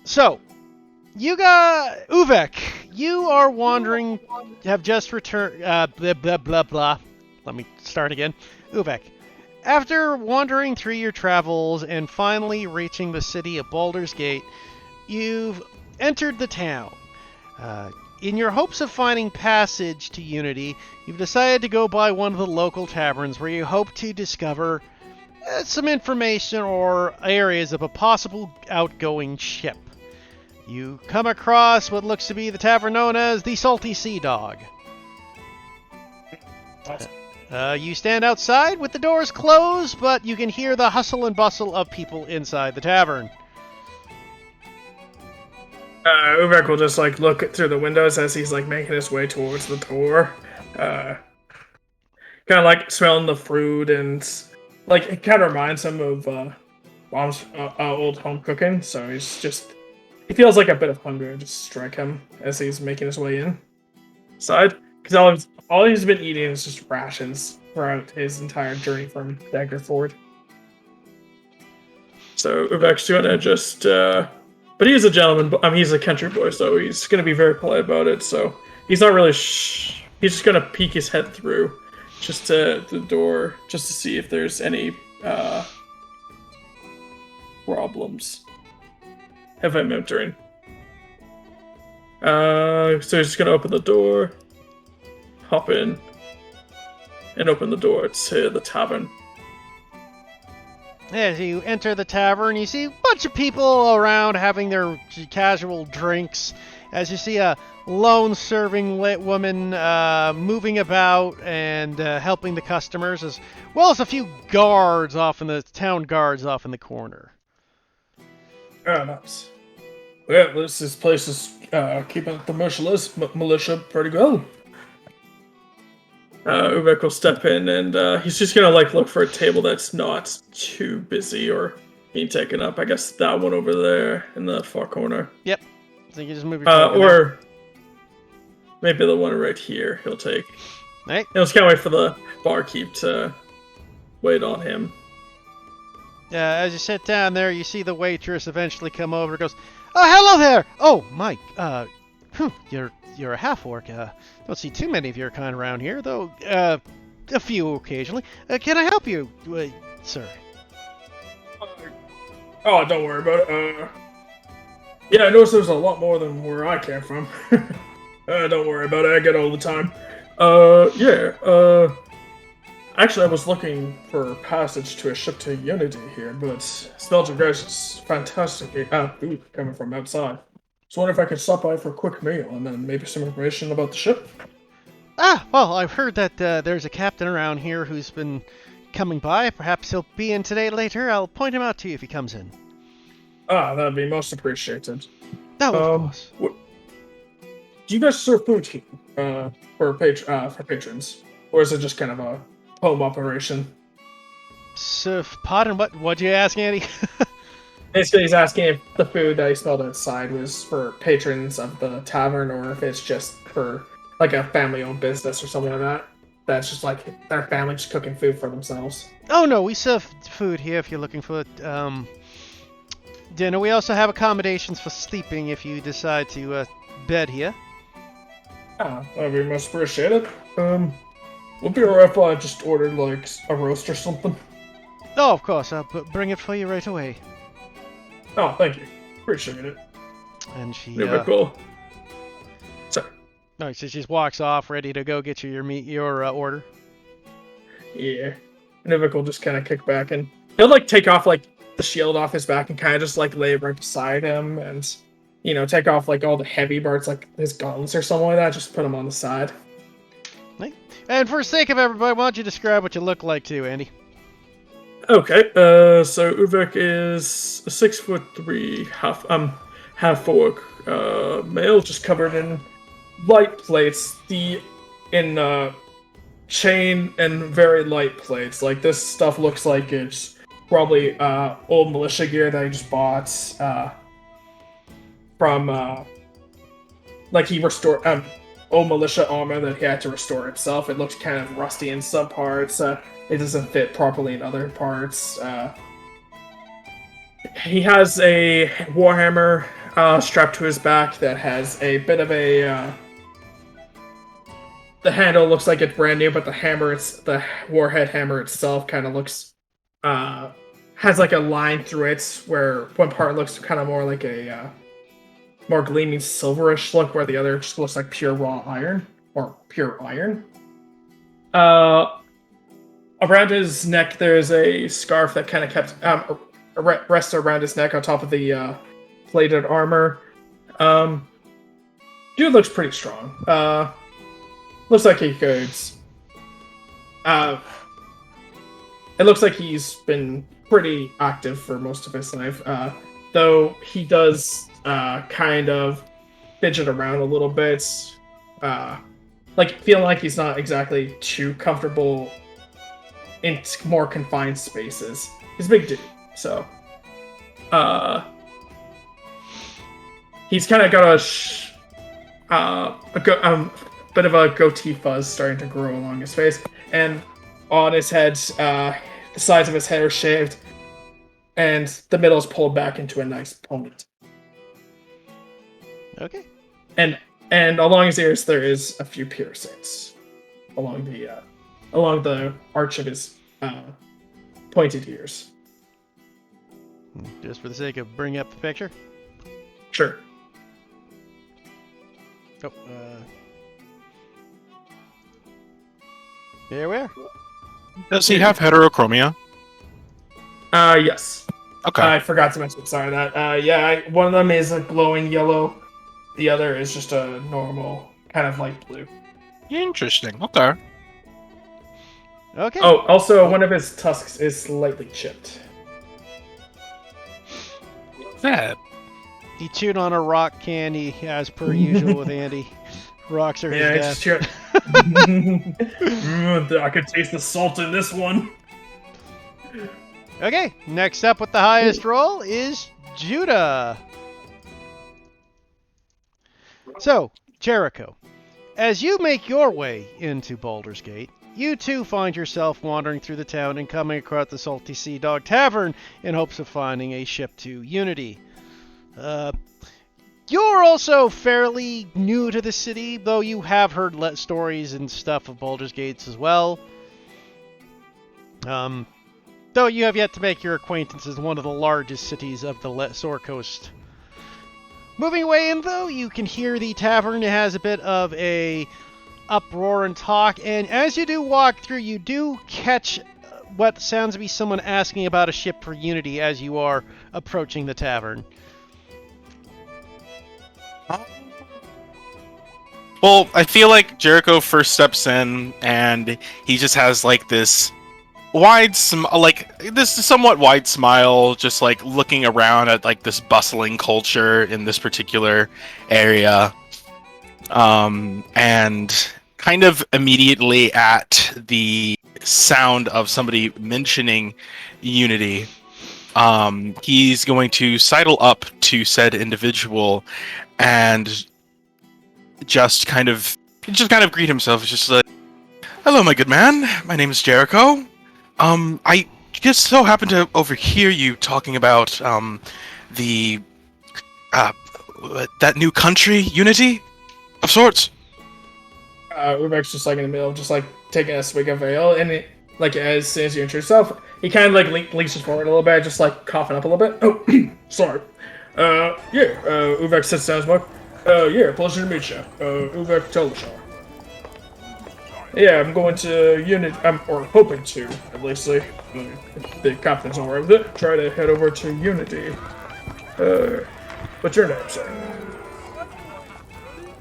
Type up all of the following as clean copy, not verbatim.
So, you got Uvek. You are wandering, have just returned. Blah blah blah blah. Let me start again. Uvek. After wandering through your travels and finally reaching the city of Baldur's Gate, you've entered the town. In your hopes of finding passage to Unity, you've decided to go by one of the local taverns where you hope to discover some information or areas of a possible outgoing ship. You come across what looks to be the tavern known as the Salty Sea Dog. You stand outside with the doors closed, but you can hear the hustle and bustle of people inside the tavern. Uvek will just look through the windows as he's making his way towards the door. Kind of smelling the fruit and it kind of reminds him of mom's old home cooking. So he feels like a bit of hunger just strike him as he's making his way inside. Because all he's been eating is just rations throughout his entire journey from Daggerford. So Uvek's gonna just, but he's a gentleman. He's a country boy, so he's gonna be very polite about it. So he's not really. He's just gonna peek his head through, just to the door, just to see if there's any problems. If I'm entering. So he's just gonna open the door, hop in, and open the door to the tavern. As you enter the tavern, you see a bunch of people around having their casual drinks. As you see a lone serving woman moving about and helping the customers, as well as a few guards town guards off in the corner. Oh, nice. Yeah, this place is keeping the militia pretty well. Uvek will step in and he's just gonna look for a table that's not too busy or being taken up. I guess that one over there in the far corner. Yep. So you just move your or maybe the one right here he'll take. Right. I just can't wait for the barkeep to wait on him. As you sit down there, you see the waitress eventually come over and goes, "Oh, hello there! Oh, Mike, you're a half-orc. Don't see too many of your kind around here, though a few occasionally. Can I help you, sir?" Oh, don't worry about it. Yeah, I noticed there's a lot more than where I came from. Don't worry about it, I get it all the time. Actually, I was looking for passage to a ship to Unity here, but smelled your guys' fantastic food coming from outside. So I wonder if I could stop by for a quick meal and then maybe some information about the ship. Well, I've heard that there's a captain around here who's been coming by. Perhaps he'll be in today later. I'll point him out to you if he comes in. That'd be most appreciated. No, of course. Do you guys serve food here for patrons, or is it just kind of a home operation? So, pardon, what'd you ask, Andy? Basically, he's asking if the food that he smelled outside was for patrons of the tavern, or if it's just for a family-owned business or something like that. That's just their family just cooking food for themselves. Oh no, we serve food here if you're looking for dinner. We also have accommodations for sleeping if you decide to bed here. That'd be most appreciated. Would be alright if I just ordered a roast or something. Oh, of course. I'll bring it for you right away. Oh, thank you. Appreciate it. And she. Cool. Sorry. No, she just walks off, ready to go get you your order. Yeah. Nivik will just kind of kick back and he'll take off the shield off his back and kind of just lay it right beside him and take off all the heavy parts his guns or something like that. Just put them on the side. Right. And for the sake of everybody, why don't you describe what you look like too, Andy? Okay, so Uvek is a 6'3", half orc male, just covered in light plates. In chain and very light plates. This stuff looks like it's probably old militia gear that he just bought from he restored old militia armor that he had to restore himself. It looks kind of rusty in some parts. It doesn't fit properly in other parts. He has a warhammer strapped to his back that has a bit of a. The handle looks like it's brand new, but the warhead hammer itself kind of looks has like a line through it where one part looks kind of more like a more gleaming silverish look, where the other just looks like pure raw iron or pure iron. Around his neck, there's a scarf that kind of kept rests around his neck on top of the plated armor. Dude looks pretty strong. Looks like he could. It looks like he's been pretty active for most of his life. Though he does kind of fidget around a little bit. Like feeling like he's not exactly too comfortable in more confined spaces. He's a big dude, so he's kind of got bit of a goatee fuzz starting to grow along his face, and on his head, the sides of his head are shaved, and the middle is pulled back into a nice ponytail. Okay. And along his ears, there is a few piercings along the arch of his pointed ears. Just for the sake of bringing up the picture. Sure. Oh, there we are. Does he have heterochromia? Yes. Okay. I forgot to mention. Sorry that. Yeah, one of them is a glowing yellow. The other is just a normal kind of light blue. Interesting. Okay. Okay. Oh, also one of his tusks is slightly chipped. That. He chewed on a rock candy, as per usual with Andy. Rocks are his Yeah, death. it's just I could taste the salt in this one. Okay, next up with the highest roll is Judah. So, Jericho, as you make your way into Baldur's Gate, you too find yourself wandering through the town and coming across the Salty Sea Dog Tavern in hopes of finding a ship to Unity. You're also fairly new to the city, though you have heard stories and stuff of Baldur's Gates as well. Though you have yet to make your acquaintance as one of the largest cities of the Lesor Coast. Moving away in, though, you can hear the tavern. It has a bit of a uproar and talk, and as you do walk through, you do catch what sounds to be someone asking about a ship for Unity as you are approaching the tavern. Well, I feel like Jericho first steps in, and he just has like this somewhat wide smile, just like looking around at like this bustling culture in this particular area, and kind of immediately at the sound of somebody mentioning Unity, he's going to sidle up to said individual and just kind of greet himself. It's just like, "Hello, my good man. My name is Jericho. I just so happened to overhear you talking about the that new country, Unity, of sorts." Ubek's just like in the middle, just like taking a swig of ale, and it, like as soon as you introduce yourself, he kind of like leans forward a little bit, just like coughing up a little bit. Oh, sorry. Ubek sits down as well. Yeah, pleasure to meet you. Ubek Telishar. Yeah, I'm going to Unity, or hoping to, at least, like, the captain's all right with it. Try to head over to Unity. What's your name, sir?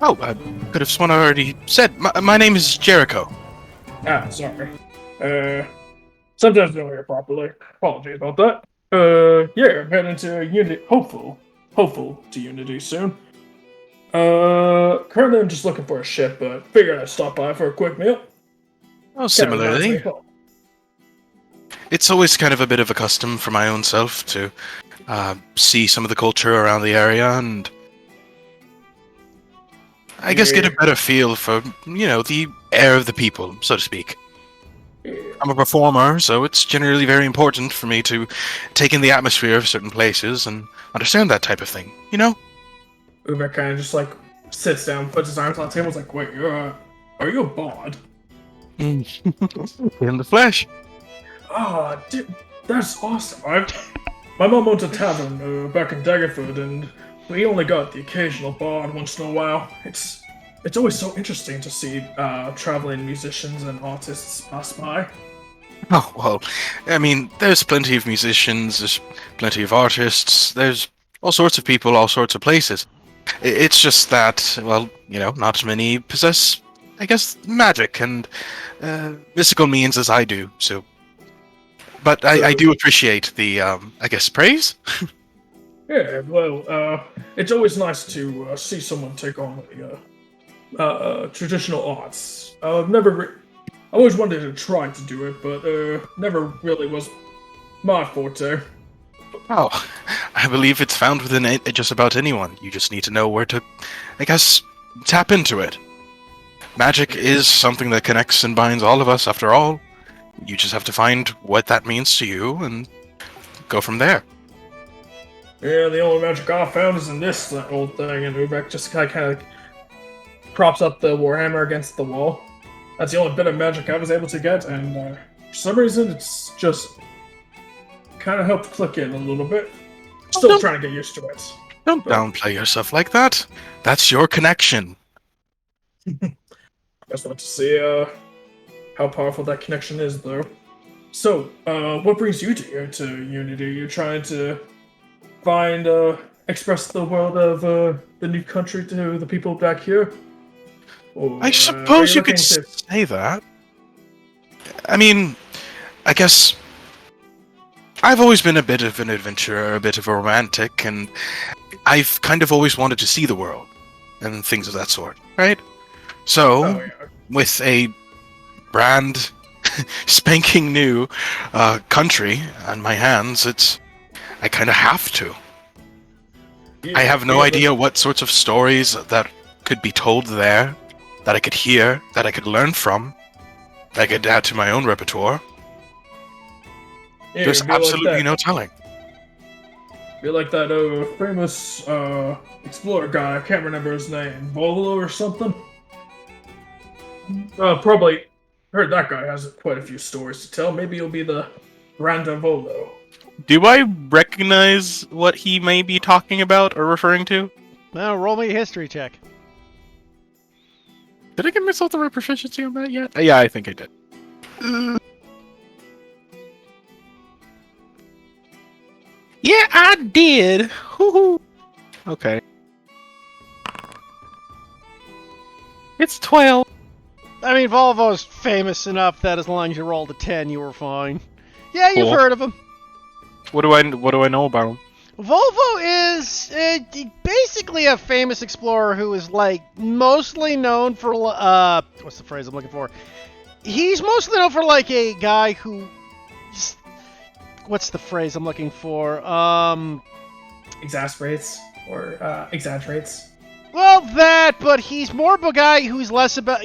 Oh, I could have sworn I already said. My name is Jericho. Ah, sorry. Sometimes I don't hear properly. Apologies about that. Yeah, I'm heading to Unity. Hopeful to Unity soon. Currently I'm just looking for a ship, but figured I'd stop by for a quick meal. Oh, similarly. It's always kind of a bit of a custom for my own self to see some of the culture around the area and I guess get a better feel for, the air of the people, so to speak. I'm a performer, so it's generally very important for me to take in the atmosphere of certain places and understand that type of thing. You know? Uvek kind of just like sits down, puts his arms on the table, is like, "Wait, are you a bard?" In the flesh. Ah, dude, that's awesome. My mom owns a tavern back in Daggerford, and we only got the occasional bard once in a while. It's always so interesting to see traveling musicians and artists pass by. Oh, well, I mean, there's plenty of musicians, there's plenty of artists, there's all sorts of people, all sorts of places. It's just that, well, not many possess, I guess, magic and mystical means as I do, so. But I do appreciate the, I guess, praise? Yeah, well, it's always nice to see someone take on traditional arts. I always wanted to try to do it, but never really was my forte. Oh, I believe it's found within just about anyone. You just need to know where to, I guess, tap into it. Magic is something that connects and binds all of us, after all. You just have to find what that means to you and go from there. Yeah, the only magic I found is in this old thing, and Ubek just kind of props up the warhammer against the wall. That's the only bit of magic I was able to get, and for some reason, it's just kind of helped click in a little bit. Still trying to get used to it. Don't downplay yourself like that. That's your connection. Just want to see how powerful that connection is, though. So, what brings you to Unity? You're trying to express the world of the new country to the people back here? Or, I suppose you could say that. I mean, I guess I've always been a bit of an adventurer, a bit of a romantic, and I've kind of always wanted to see the world and things of that sort, right? So, with a brand spanking new country on my hands, I kind of have to. I have no idea what sorts of stories that could be told there, that I could hear, that I could learn from, that I could add to my own repertoire. There's absolutely no telling. You're like that famous explorer guy, I can't remember his name, Volo or something? Probably heard that guy has quite a few stories to tell. Maybe you'll be the Randa Volo. Do I recognize what he may be talking about or referring to? Now roll me a history check. Did I give myself the right proficiency on that yet? Yeah, I think I did. Yeah, I did. Woo-hoo. Okay. It's 12. I mean, Volvo's famous enough that as long as you rolled a 10, you were fine. Yeah, you've Cool. heard of him. What do I know about him? Volvo is basically a famous explorer who is like mostly known for what's the phrase I'm looking for? He's mostly known for like a guy who, what's the phrase I'm looking for? Exasperates or exaggerates. Well, that, but he's more of a guy who's less about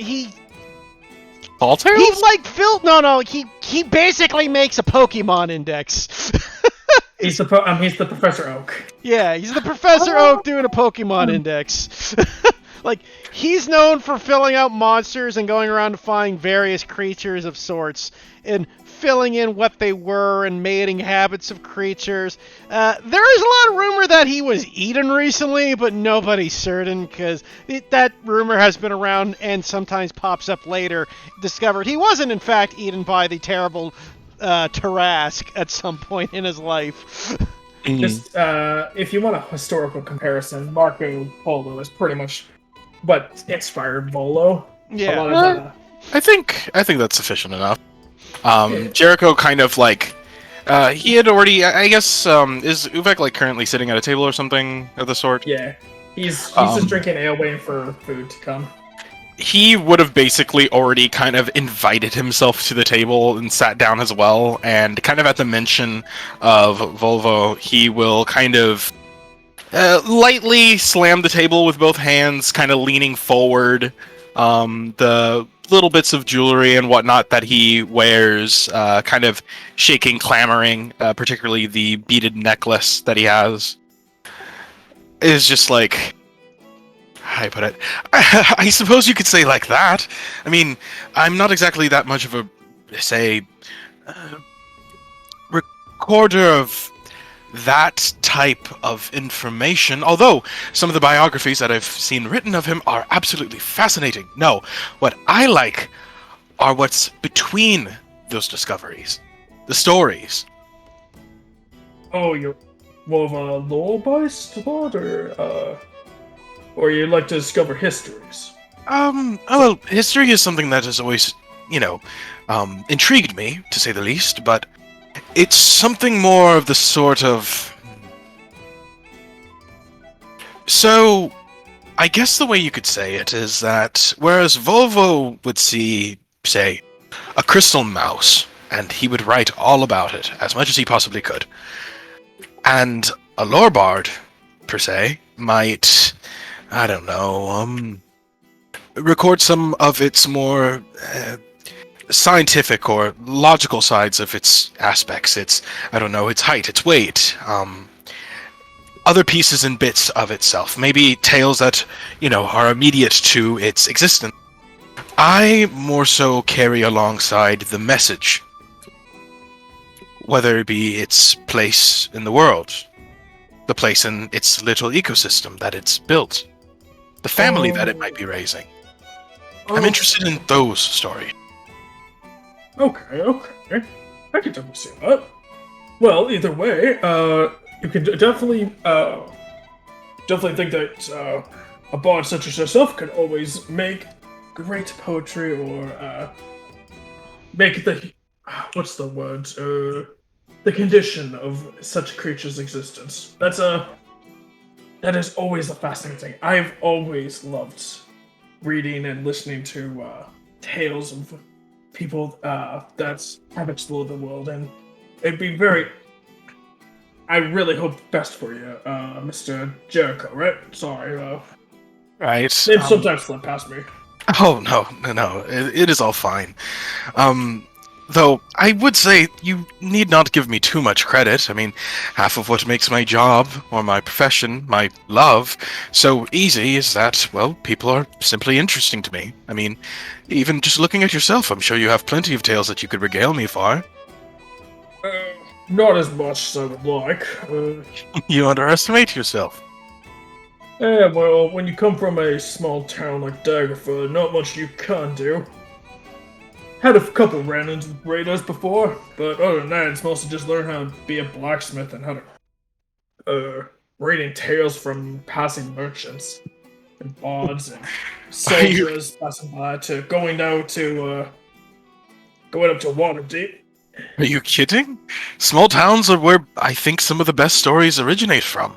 Tall Tales? He's like Phil. No. He basically makes a Pokemon index. He's the Professor Oak. Yeah, he's the Professor Oak doing a Pokemon index. Like, he's known for filling out monsters and going around to find various creatures of sorts and filling in what they were and mating habits of creatures. There is a lot of rumor that he was eaten recently, but nobody's certain because that rumor has been around and sometimes pops up later. Discovered he wasn't, in fact, eaten by the terrible Tarask at some point in his life. Just if you want a historical comparison, Marco Polo is pretty much what inspired Volo. Yeah. A lot of, I think that's sufficient enough. Jericho kind of like he had already. I guess is Uvek like currently sitting at a table or something of the sort? yeah, he's just drinking ale, waiting for food to come. He would have basically already kind of invited himself to the table and sat down as well, and kind of at the mention of Volvo, he will kind of lightly slam the table with both hands, kind of leaning forward. The little bits of jewelry and whatnot that he wears, kind of shaking, clamoring, particularly the beaded necklace that he has, is just like, how do I put it? I suppose you could say like that. I mean, I'm not exactly that much of a, say, recorder of that type of information, although some of the biographies that I've seen written of him are absolutely fascinating. No, what I like are what's between those discoveries, the stories. Oh, you're more of a lore-based lord, or you like to discover histories? Well, history is something that has always, intrigued me, to say the least, but it's something more of the sort of... So, I guess the way you could say it is that whereas Volvo would see, say, a crystal mouse, and he would write all about it, as much as he possibly could, and a lore bard, per se, might, I don't know, record some of its more scientific or logical sides of its aspects. Its, I don't know, its height, its weight, other pieces and bits of itself. Maybe tales that, are immediate to its existence. I more so carry alongside the message, whether it be its place in the world, the place in its little ecosystem that it's built, the family that it might be raising. I'm interested in those stories. Okay. I can definitely see that. Well, either way, you can definitely think that a bard such as yourself could always make great poetry, or make the what's the word? The condition of such a creature's existence. That is always a fascinating thing. I've always loved reading and listening to tales of people that have explored the world, and it'd be very... I really hope best for you, Mr. Jericho, right? Sorry, Right. They've sometimes slip past me. Oh, no. It is all fine. Though, I would say you need not give me too much credit. I mean, half of what makes my job, or my profession, my love, so easy is that, well, people are simply interesting to me. I mean, even just looking at yourself, I'm sure you have plenty of tales that you could regale me for. Not as much as I would like. You underestimate yourself. Yeah, well, when you come from a small town like Daggerford, not much you can do. Had a couple run-ins with raiders before, but other than that, it's mostly just learn how to be a blacksmith and how to, reading tales from passing merchants and bards and soldiers passing by to going up to Waterdeep. Are you kidding? Small towns are where I think some of the best stories originate from.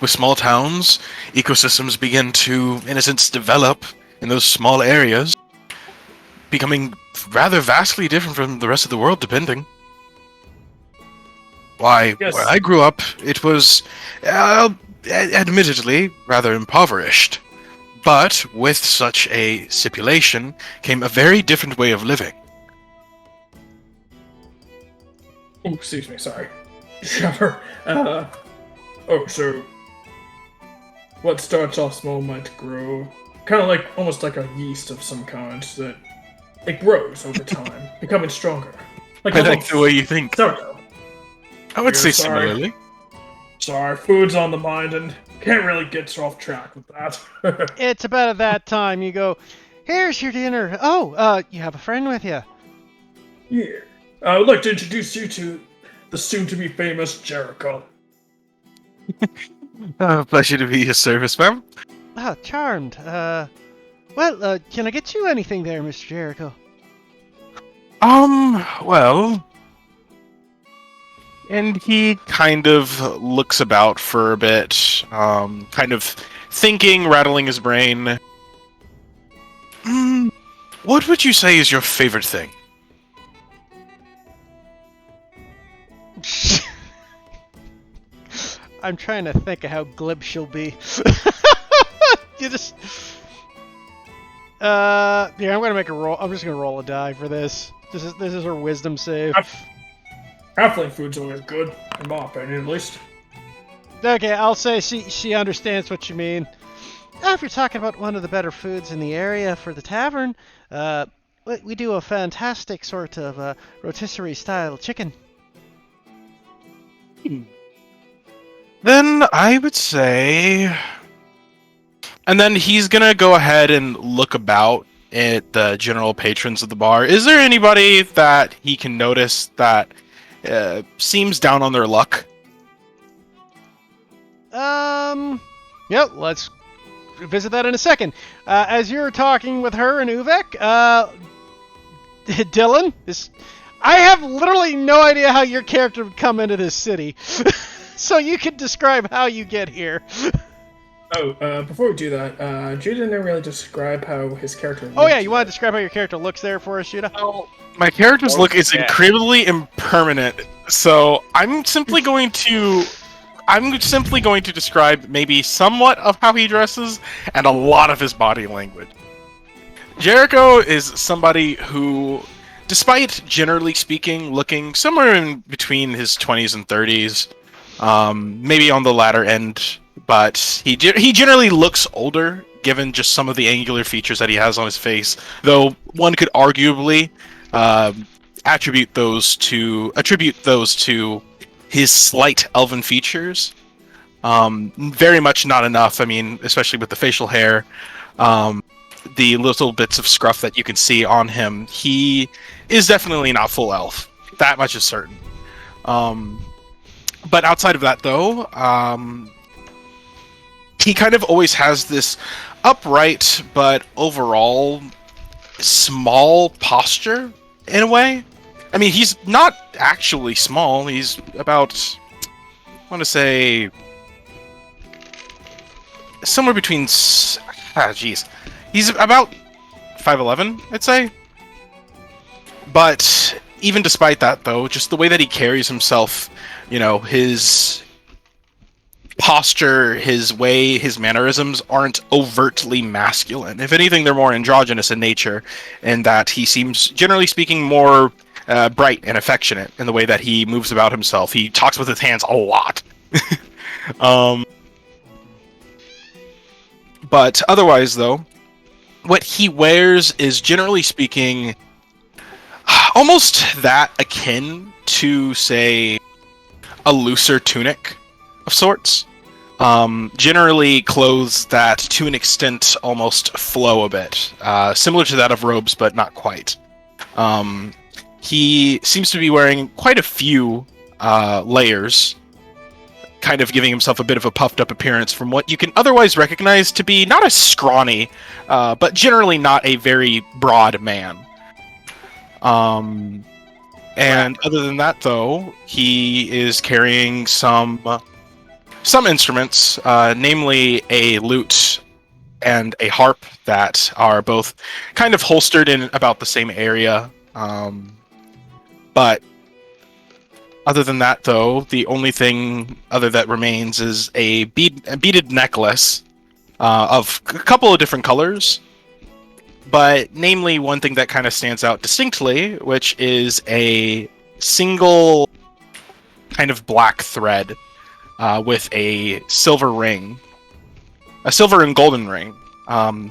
With small towns, ecosystems begin to, in a sense, develop in those small areas, becoming rather vastly different from the rest of the world, depending. Why, Yes. Where I grew up, it was, admittedly, rather impoverished. But with such a stipulation came a very different way of living. Oh, excuse me, sorry. Trevor, so what starts off small might grow, kind of like, almost like a yeast of some kind, that it grows over time, becoming stronger. I like the way you think. Sourdough. I would say Sorry. similarly. Sorry, food's on the mind and can't really get off track with that. It's about at that time you go, here's your dinner. Oh, you have a friend with you. Yeah. I would like to introduce you to the soon-to-be famous Jericho. Pleasure to be your service, ma'am. Ah, charmed. Well, can I get you anything there, Mr. Jericho? Well... And he kind of looks about for a bit, kind of thinking, rattling his brain. What would you say is your favorite thing? I'm trying to think of how glib she'll be. You just... Yeah, I'm gonna make a roll. I'm just gonna roll a die for this. This is her wisdom save. Halfling food's always good, in my opinion, at least. Okay, I'll say she understands what you mean. If you're talking about one of the better foods in the area for the tavern, we do a fantastic sort of rotisserie style chicken. Then I would say... And then he's gonna go ahead and look about at the general patrons of the bar. Is there anybody that he can notice that seems down on their luck? Yep, let's visit that in a second. As you're talking with her and Uvek, Dylan, I have literally no idea how your character would come into this city. So you can describe how you get here. Before we do that, Judah didn't really describe how his character looks. Oh yeah, you want to describe how your character looks there for us, Judah? Well, my character's look is incredibly impermanent, so I'm simply going to describe maybe somewhat of how he dresses and a lot of his body language. Jericho is somebody who, despite generally speaking looking somewhere in between his 20s and 30s, maybe on the latter end, but he generally looks older, given just some of the angular features that he has on his face. Though one could arguably attribute those to his slight elven features. Very much not enough. I mean, especially with the facial hair, the little bits of scruff that you can see on him, he is definitely not full elf. That much is certain. But outside of that, though, he kind of always has this upright but overall small posture in a way. I mean, he's not actually small. He's about, I want to say, somewhere between, he's about 5'11", I'd say. But even despite that, though, just the way that he carries himself, you know, his posture, his way, his mannerisms aren't overtly masculine. If anything, they're more androgynous in nature, in that he seems, generally speaking, more bright and affectionate in the way that he moves about himself. He talks with his hands a lot. But otherwise, though, what he wears is, generally speaking, almost that akin to, say, a looser tunic of sorts. Generally clothes that, to an extent, almost flow a bit. Similar to that of robes, but not quite. He seems to be wearing quite a few layers, kind of giving himself a bit of a puffed up appearance from what you can otherwise recognize to be not a scrawny, but generally not a very broad man. And other than that, though, he is carrying some instruments, namely a lute and a harp that are both kind of holstered in about the same area. But other than that, though, the only thing other that remains is a beaded necklace of a couple of different colors. But namely, one thing that kind of stands out distinctly, which is a single kind of black thread with a silver ring, a silver and golden ring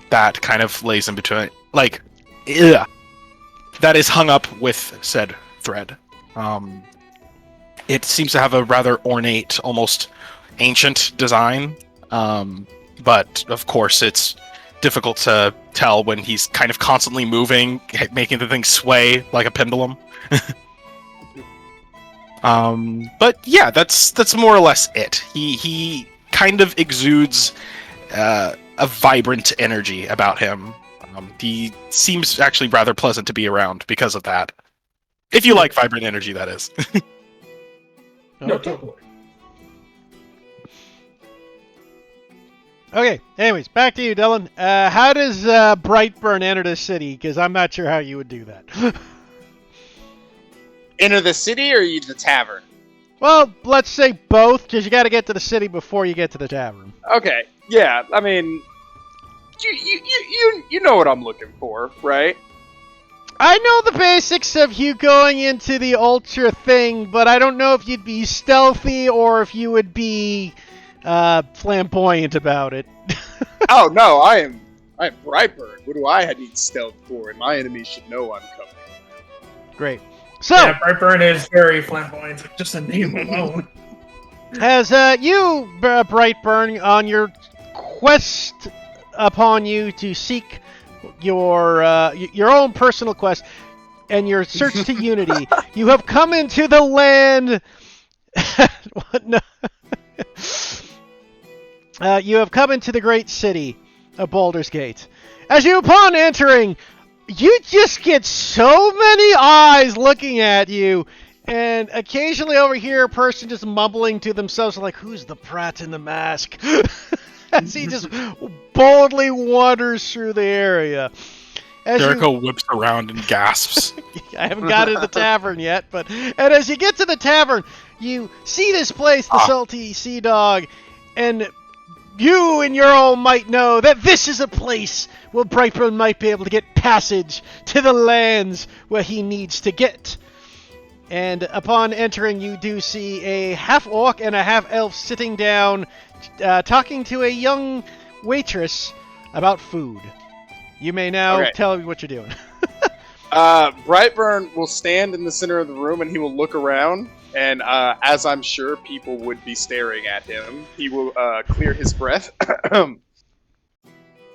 that kind of lays in between, like, that is hung up with said thread. It seems to have a rather ornate, almost ancient design, but of course it's difficult to tell when he's kind of constantly moving, making the thing sway like a pendulum. But yeah, that's more or less it. He kind of exudes a vibrant energy about him. He seems actually rather pleasant to be around because of that. If you like vibrant energy, that is. No, totally. Okay, anyways, back to you, Dylan. How does Brightburn enter the city? Because I'm not sure how you would do that. Enter the city or the tavern? Well, let's say both, because you got to get to the city before you get to the tavern. Okay, yeah, I mean, You know what I'm looking for, right? I know the basics of you going into the ultra thing, but I don't know if you'd be stealthy or if you would be flamboyant about it. Oh no, I am Brightburn. What do I need stealth for? And my enemies should know I'm coming. Great. So, Yeah, Brightburn is very flamboyant. Just a name alone. as you, Brightburn, on your quest upon you to seek your own personal quest and your search to Unity, you have come into the land. What? No. You have come into the great city of Baldur's Gate. As you, upon entering, you just get so many eyes looking at you, and occasionally overhear a person just mumbling to themselves like, "Who's the prat in the mask?" As he just boldly wanders through the area. As Jericho whips around and gasps. I haven't got to the tavern yet, and as you get to the tavern, you see this place, the Salty Sea Dog, and you in your own might know that this is a place where Brightburn might be able to get passage to the lands where he needs to get. And upon entering, you do see a half-orc and a half-elf sitting down, talking to a young waitress about food. You may now tell me what you're doing. Brightburn will stand in the center of the room and he will look around. And as I'm sure people would be staring at him, he will clear his breath.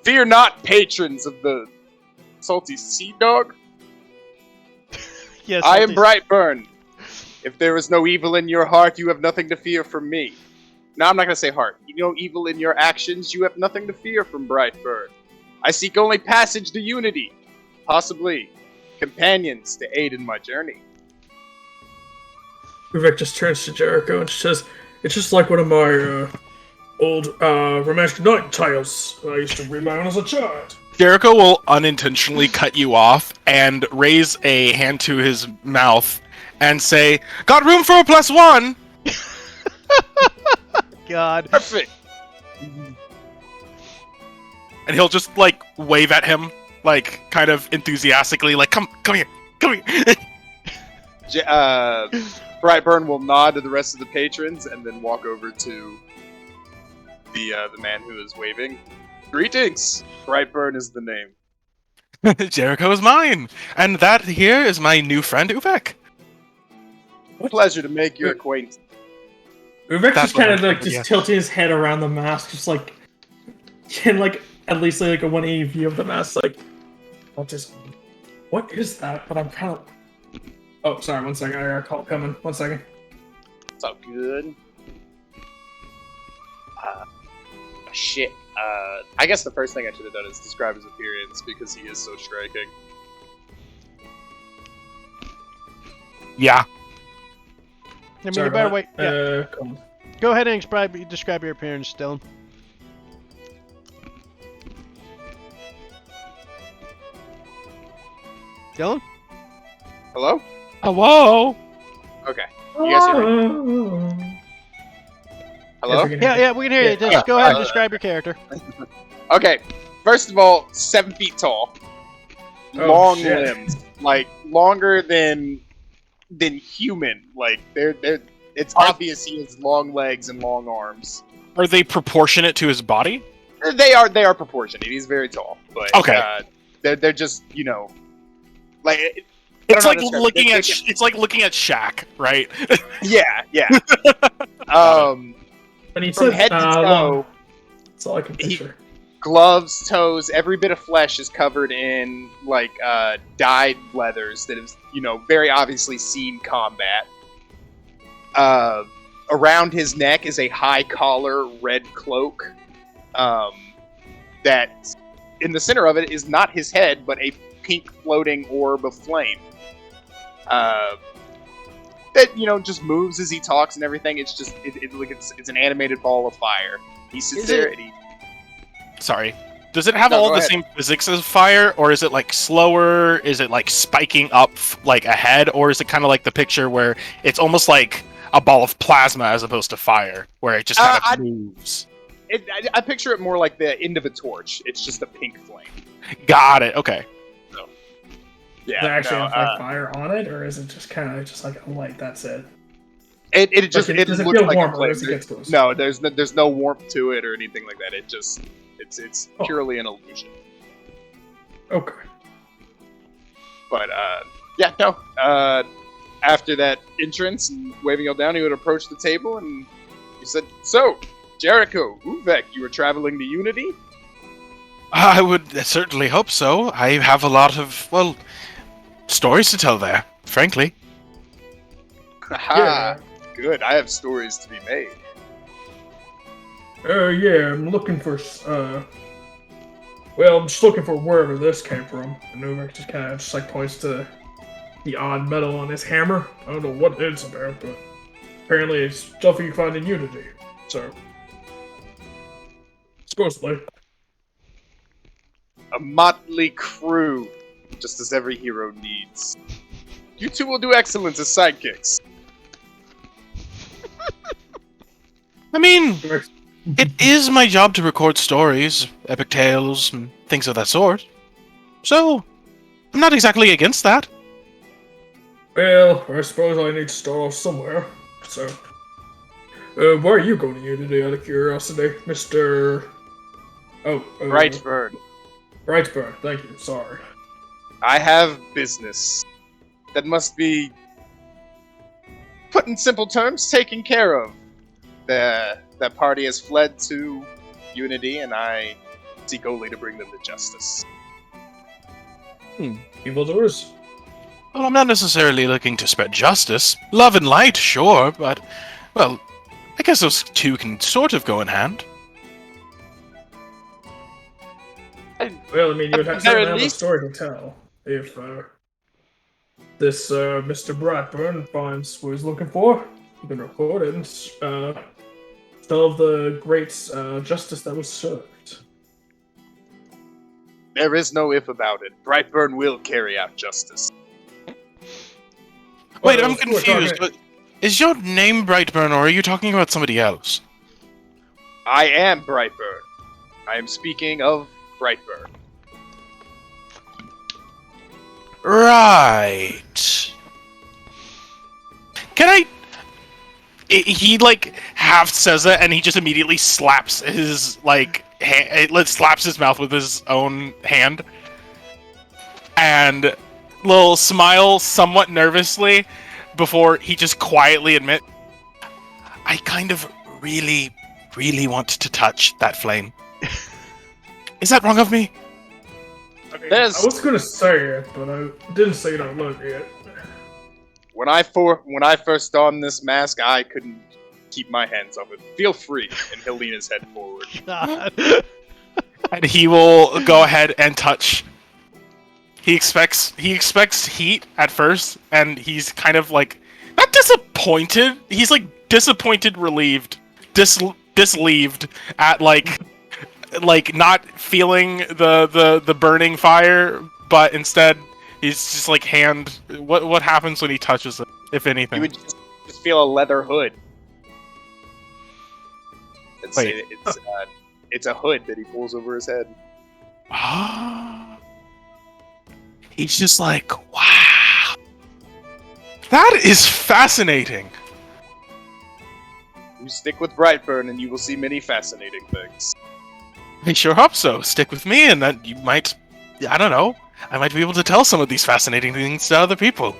Fear not, patrons of the Salty Sea Dog. Yes, I am Brightburn. If there is no evil in your heart, you have nothing to fear from me. Now, I'm not going to say heart. You know evil in your actions, you have nothing to fear from Brightburn. I seek only passage to Unity. Possibly companions to aid in my journey. Uvek just turns to Jericho and says, "It's just like one of my old romantic night tales I used to read my own as a child." Jericho will unintentionally cut you off and raise a hand to his mouth and say, "Got room for a +1?" God. Perfect. And he'll just, like, wave at him, like, kind of enthusiastically, like, come here, come here. Brightburn will nod to the rest of the patrons and then walk over to the man who is waving. Greetings! Brightburn is the name. Jericho is mine, and that here is my new friend, Uvek. Pleasure to make your acquaintance. Uvek's That's just kind of what- like just yeah. tilting his head around the mask, just like in like at least like a 180 view of the mask, like what is that? But I'm kind of oh sorry, 1 second, I got a call coming. 1 second. It's all good. Shit. I guess the first thing I should have done is describe his appearance because he is so striking. Yeah. I mean, Sorry you better about wait. that. Yeah. Come on. Go ahead and describe your appearance, Dylan. Dylan? Hello? Hello. Okay. You guys hear me? Hello? Yeah, we can hear you. Just Yeah. go ahead and describe your character. Okay. First of all, 7 feet tall. Oh, Long shit. limbs. Like, longer than human. Like, it's obvious he has long legs and long arms. Are they proportionate to his body? They are proportionate. He's very tall. But, Okay. they're just, you know, like... It's like I don't know how to looking describe at it. it's like looking at Shaq, right? Yeah. But he From said, head to toe, that's all I can picture. gloves, toes, every bit of flesh is covered in like dyed leathers that have, you know, very obviously seen combat. Around his neck is a high collar red cloak. That in the center of it is not his head, but a pink floating orb of flame. That, you know, just moves as he talks and everything. It's just it's an animated ball of fire. He sits Is there it- and he Sorry. Does it have No, all go the ahead. same physics as fire, or is it like slower? Is it like spiking up like ahead, or is it kind of like the picture where it's almost like a ball of plasma as opposed to fire, where it just kind of I- moves? I picture it more like the end of a torch. It's just a pink flame. Got it. Okay. Does it actually have like fire on it, or is it just kind of just like a light? That's it. It just Like, it does it looks feel like warmer a flame. as it gets closer? No, there's no warmth to it or anything like that. It's Oh. purely an illusion. Okay. But yeah, no. After that entrance and waving you all down, he would approach the table and he said, "So, Jericho, Uvek, you were traveling to Unity?" I would certainly hope so. I have a lot of, well, stories to tell there, frankly. Haha, good. I have stories to be made. Yeah, I'm looking for, well, I'm just looking for wherever this came from. And Uvek just kind of just like points to the odd metal on his hammer. I don't know what it's about, but apparently it's stuff you can find in Unity. So, supposedly. A motley crew, just as every hero needs. You two will do excellent as sidekicks. I mean, it is my job to record stories, epic tales, and things of that sort. So, I'm not exactly against that. Well, I suppose I need to start off somewhere. So, why are you going to Unity out of curiosity, Mr. Brightburn, Brightburn, thank you, sorry. I have business that must be, put in simple terms, taken care of. That party has fled to Unity, and I seek only to bring them to justice. Evildoers? Well, I'm not necessarily looking to spread justice. Love and light, sure, but, well, I guess those two can sort of go in hand. Well, I mean, you would At certainly have least- a story to tell if this Mr. Brightburn finds what he's looking for. You can record it and tell of the great justice that was served. There is no if about it. Brightburn will carry out justice. Wait, Well, I'm of course, confused. okay. Is your name Brightburn, or are you talking about somebody else? I am Brightburn. I am speaking of Brightburn. Right. Can I... He, like, half says it, and he just immediately slaps his, like, slaps his mouth with his own hand. And little smile somewhat nervously before he just quietly admit, I kind of really, really want to touch that flame. Is that wrong of me? I mean, There's- I was gonna say it, but I didn't say it out loud yet. When I first donned this mask, I couldn't keep my hands off it. Feel free, and he'll lean his head forward. God. And he will go ahead and touch. He expects heat at first, and he's kind of like not disappointed. He's like disappointed, relieved, disleaved at like not feeling the burning fire, but instead he's just like what happens when he touches it, if You anything? would just feel a leather hood. Wait. It's a hood that he pulls over his head. He's just like, wow. That is fascinating. You stick with Brightburn, and you will see many fascinating things. I sure hope so. Stick with me, and that you might, I don't know, I might be able to tell some of these fascinating things to other people.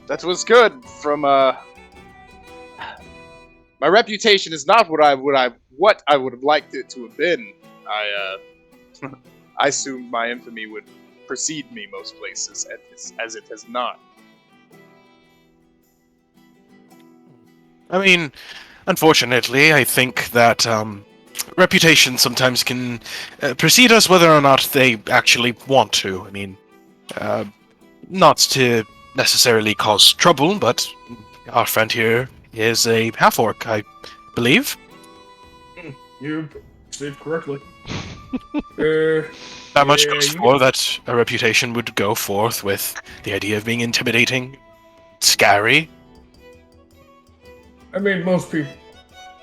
That was good. From my reputation is not what I would have liked it to have been. I assumed my infamy would precede me most places, as it has not. I mean, unfortunately, I think that reputation sometimes can precede us whether or not they actually want to. I mean, not to necessarily cause trouble, but our friend here is a half-orc, I believe. You said correctly. That much Yeah, goes you- for that a reputation would go forth with the idea of being intimidating, scary. I mean, most people.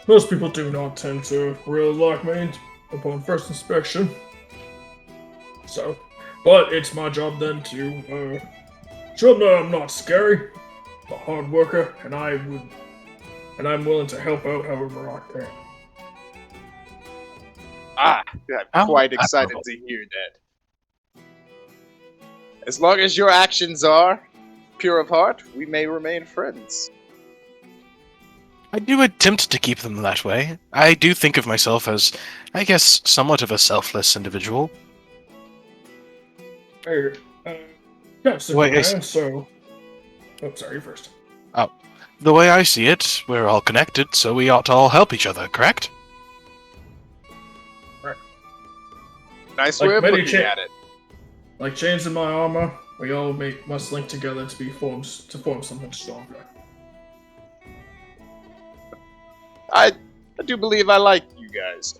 most people do not tend to really like me upon first inspection. So, but it's my job then to show them that I'm not scary, I'm a hard worker, and I'm willing to help out however I can. I'm quite excited to hear that. As long as your actions are pure of heart, we may remain friends. I do attempt to keep them that way. I do think of myself as, I guess, somewhat of a selfless individual. Hey, yeah, Wait, so... Oh, sorry, you first. The way I see it, we're all connected, so we ought to all help each other, correct? Nice Like way of many looking at it. Like chains in my armor, we all must link together to form something stronger. I do believe I like you guys.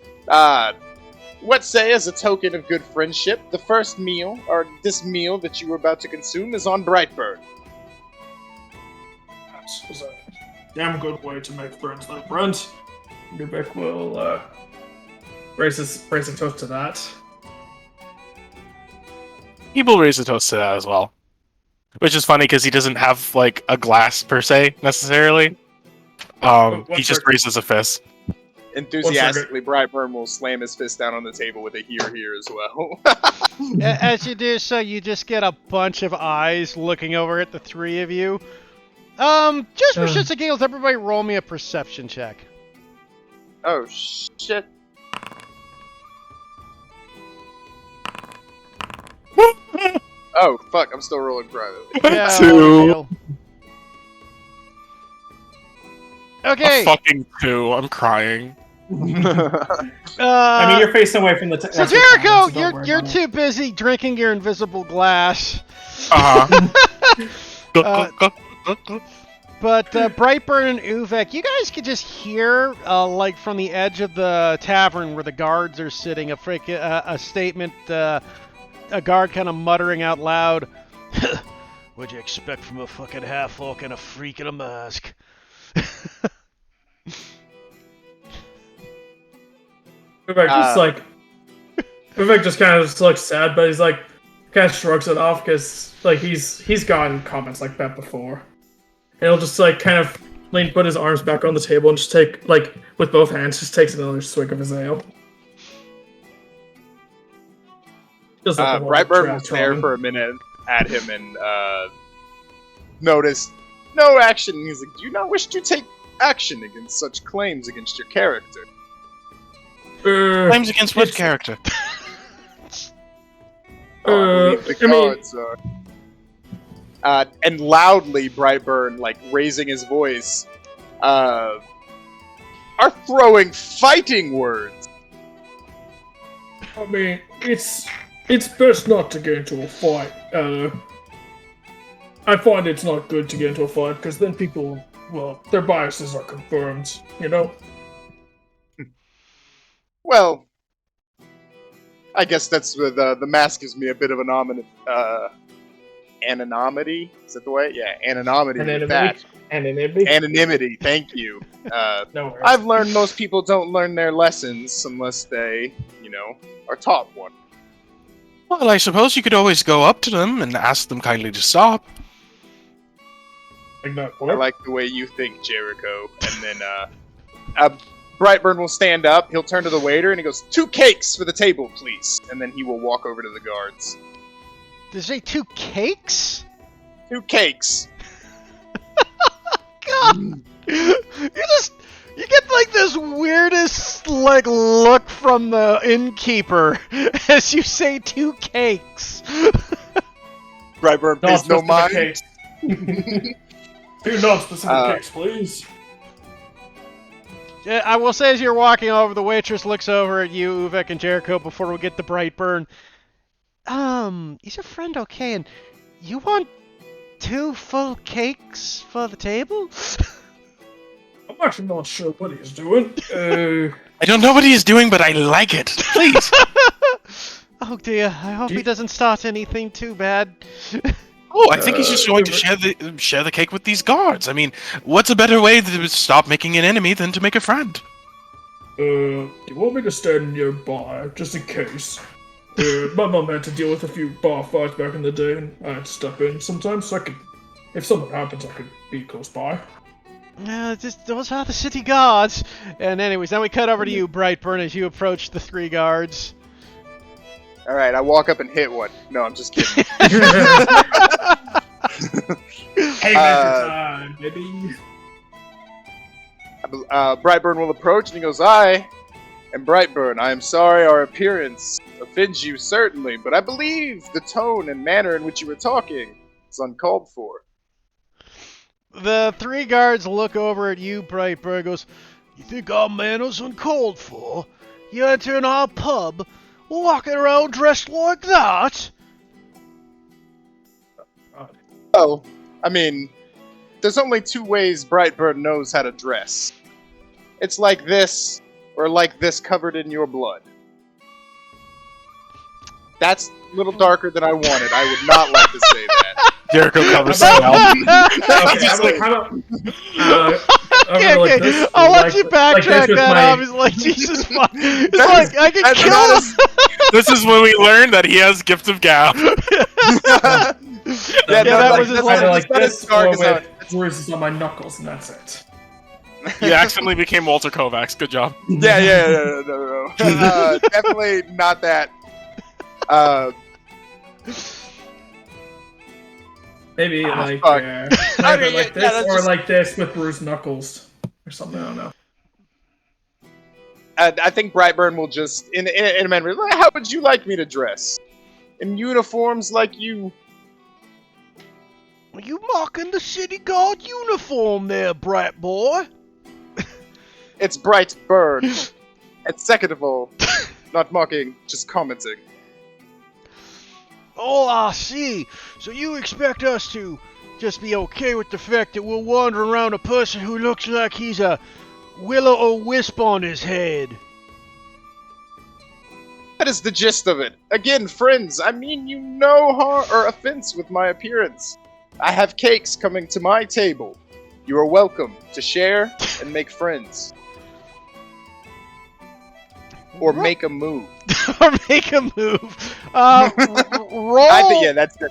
What say, as a token of good friendship, the first meal, or this meal that you were about to consume, is on Brightburn. That was a damn good way to make friends, then, friends. Ubek will raise a toast to that. He will raise a toast to that as well. Which is funny because he doesn't have, like, a glass per se, necessarily. He just raises a fist. Enthusiastically, Brightburn will slam his fist down on the table with a here as well. As you do so, you just get a bunch of eyes looking over at the three of you. Just for shits and giggles, everybody roll me a perception check. Oh, shit. Oh, fuck, I'm still rolling privately. Yeah, Two. roll a okay. A fucking 2. I'm crying. I mean, you're facing away from the. So Jericho, you're too busy drinking your invisible glass. But Brightburn and Uvek, you guys could just hear, like from the edge of the tavern where the guards are sitting, a statement, a guard kind of muttering out loud, "What'd you expect from a fucking half-orc and a freak in a mask?" Vivek just kind of just looks sad, but he's like, kind of shrugs it off because like he's gotten comments like that before, and he'll just like kind of put his arms back on the table and just take like with both hands, just takes another swig of his ale. Brightburn will stare for a minute at him and notice no action. He's like, "Do you not wish to take action against such claims against your character?" Claims against what character? I believe the gods are. And loudly, Brightburn, like raising his voice, are throwing fighting words. I mean, it's best not to get into a fight. I find it's not good to get into a fight because then people, well, their biases are confirmed, you know? Well, I guess that's where the mask gives me a bit of an anonymity. Is that the way? Yeah, anonymity. With that. Anonymity. Thank you. No worries. I've learned most people don't learn their lessons unless they, are taught one. Well, I suppose you could always go up to them and ask them kindly to stop. I like the way you think, Jericho. And then, Brightburn will stand up, he'll turn to the waiter, and he goes, 2 cakes for the table, please. And then he will walk over to the guards. Did you say 2 cakes? 2 cakes. God! You get like this weirdest like look from the innkeeper as you say 2 cakes. Brightburn pays no mind. Cakes. 2 non-specific cakes, please. I will say as you're walking over, the waitress looks over at you, Uvek and Jericho, before we get to Brightburn. Is your friend okay? And you want 2 full cakes for the table? I'm actually not sure what he's doing. I don't know what he's doing, but I like it. Please. Oh dear, I hope he doesn't start anything too bad. Oh, I think he's just going to share the cake with these guards. I mean, what's a better way to stop making an enemy than to make a friend? Do you want me to stand nearby, just in case? My mom had to deal with a few bar fights back in the day, and I had to step in sometimes, so I could, if something happens, I could be close by. Those are the city guards. And anyways, then we cut over to you, Brightburn, as you approach the 3 guards. Alright, I walk up and hit one. No, I'm just kidding. Hey, time, baby. Brightburn will approach and he goes, I am Brightburn. I am sorry our appearance offends you, certainly, but I believe the tone and manner in which you were talking is uncalled for. The 3 guards look over at you, Brightburn, goes, you think our manners uncalled for? You enter in our pub, walking around dressed like that? Oh, I mean, there's only 2 ways Brightburn knows how to dress. It's like this, or like this covered in your blood. That's a little darker than I wanted. I would not like to say that. Jericho covers his mouth. Okay, how about Okay, this? I'll let Like- you like this backtrack with that my- off. He's like, Jesus fuck. It's like, I can that's kill not him! This is when we learn that he has gift of gab. Yeah, that was his that's line. Either like not as this dark or as that. with bruises on my knuckles, and that's it. You accidentally became Walter Kovacs. Good job. Yeah, no. Definitely not that. Maybe like, fuck. either Okay, like yeah, this that's or just- like this with bruised knuckles or something. I don't know. I think Brightburn will just, in a manner, how would you like me to dress? In uniforms like you? Are you mocking the city guard uniform there, Bright boy? It's Brightburn. And second of all, not mocking, just commenting. Oh, I see. So you expect us to just be okay with the fact that we'll wander around a person who looks like he's a will-o'-wisp on his head? That is the gist of it. Again, friends, I mean you no harm or offense with my appearance. I have cakes coming to my table. You are welcome to share and make friends. Or make a move. Or make a move. Roll. I think, yeah, that's it.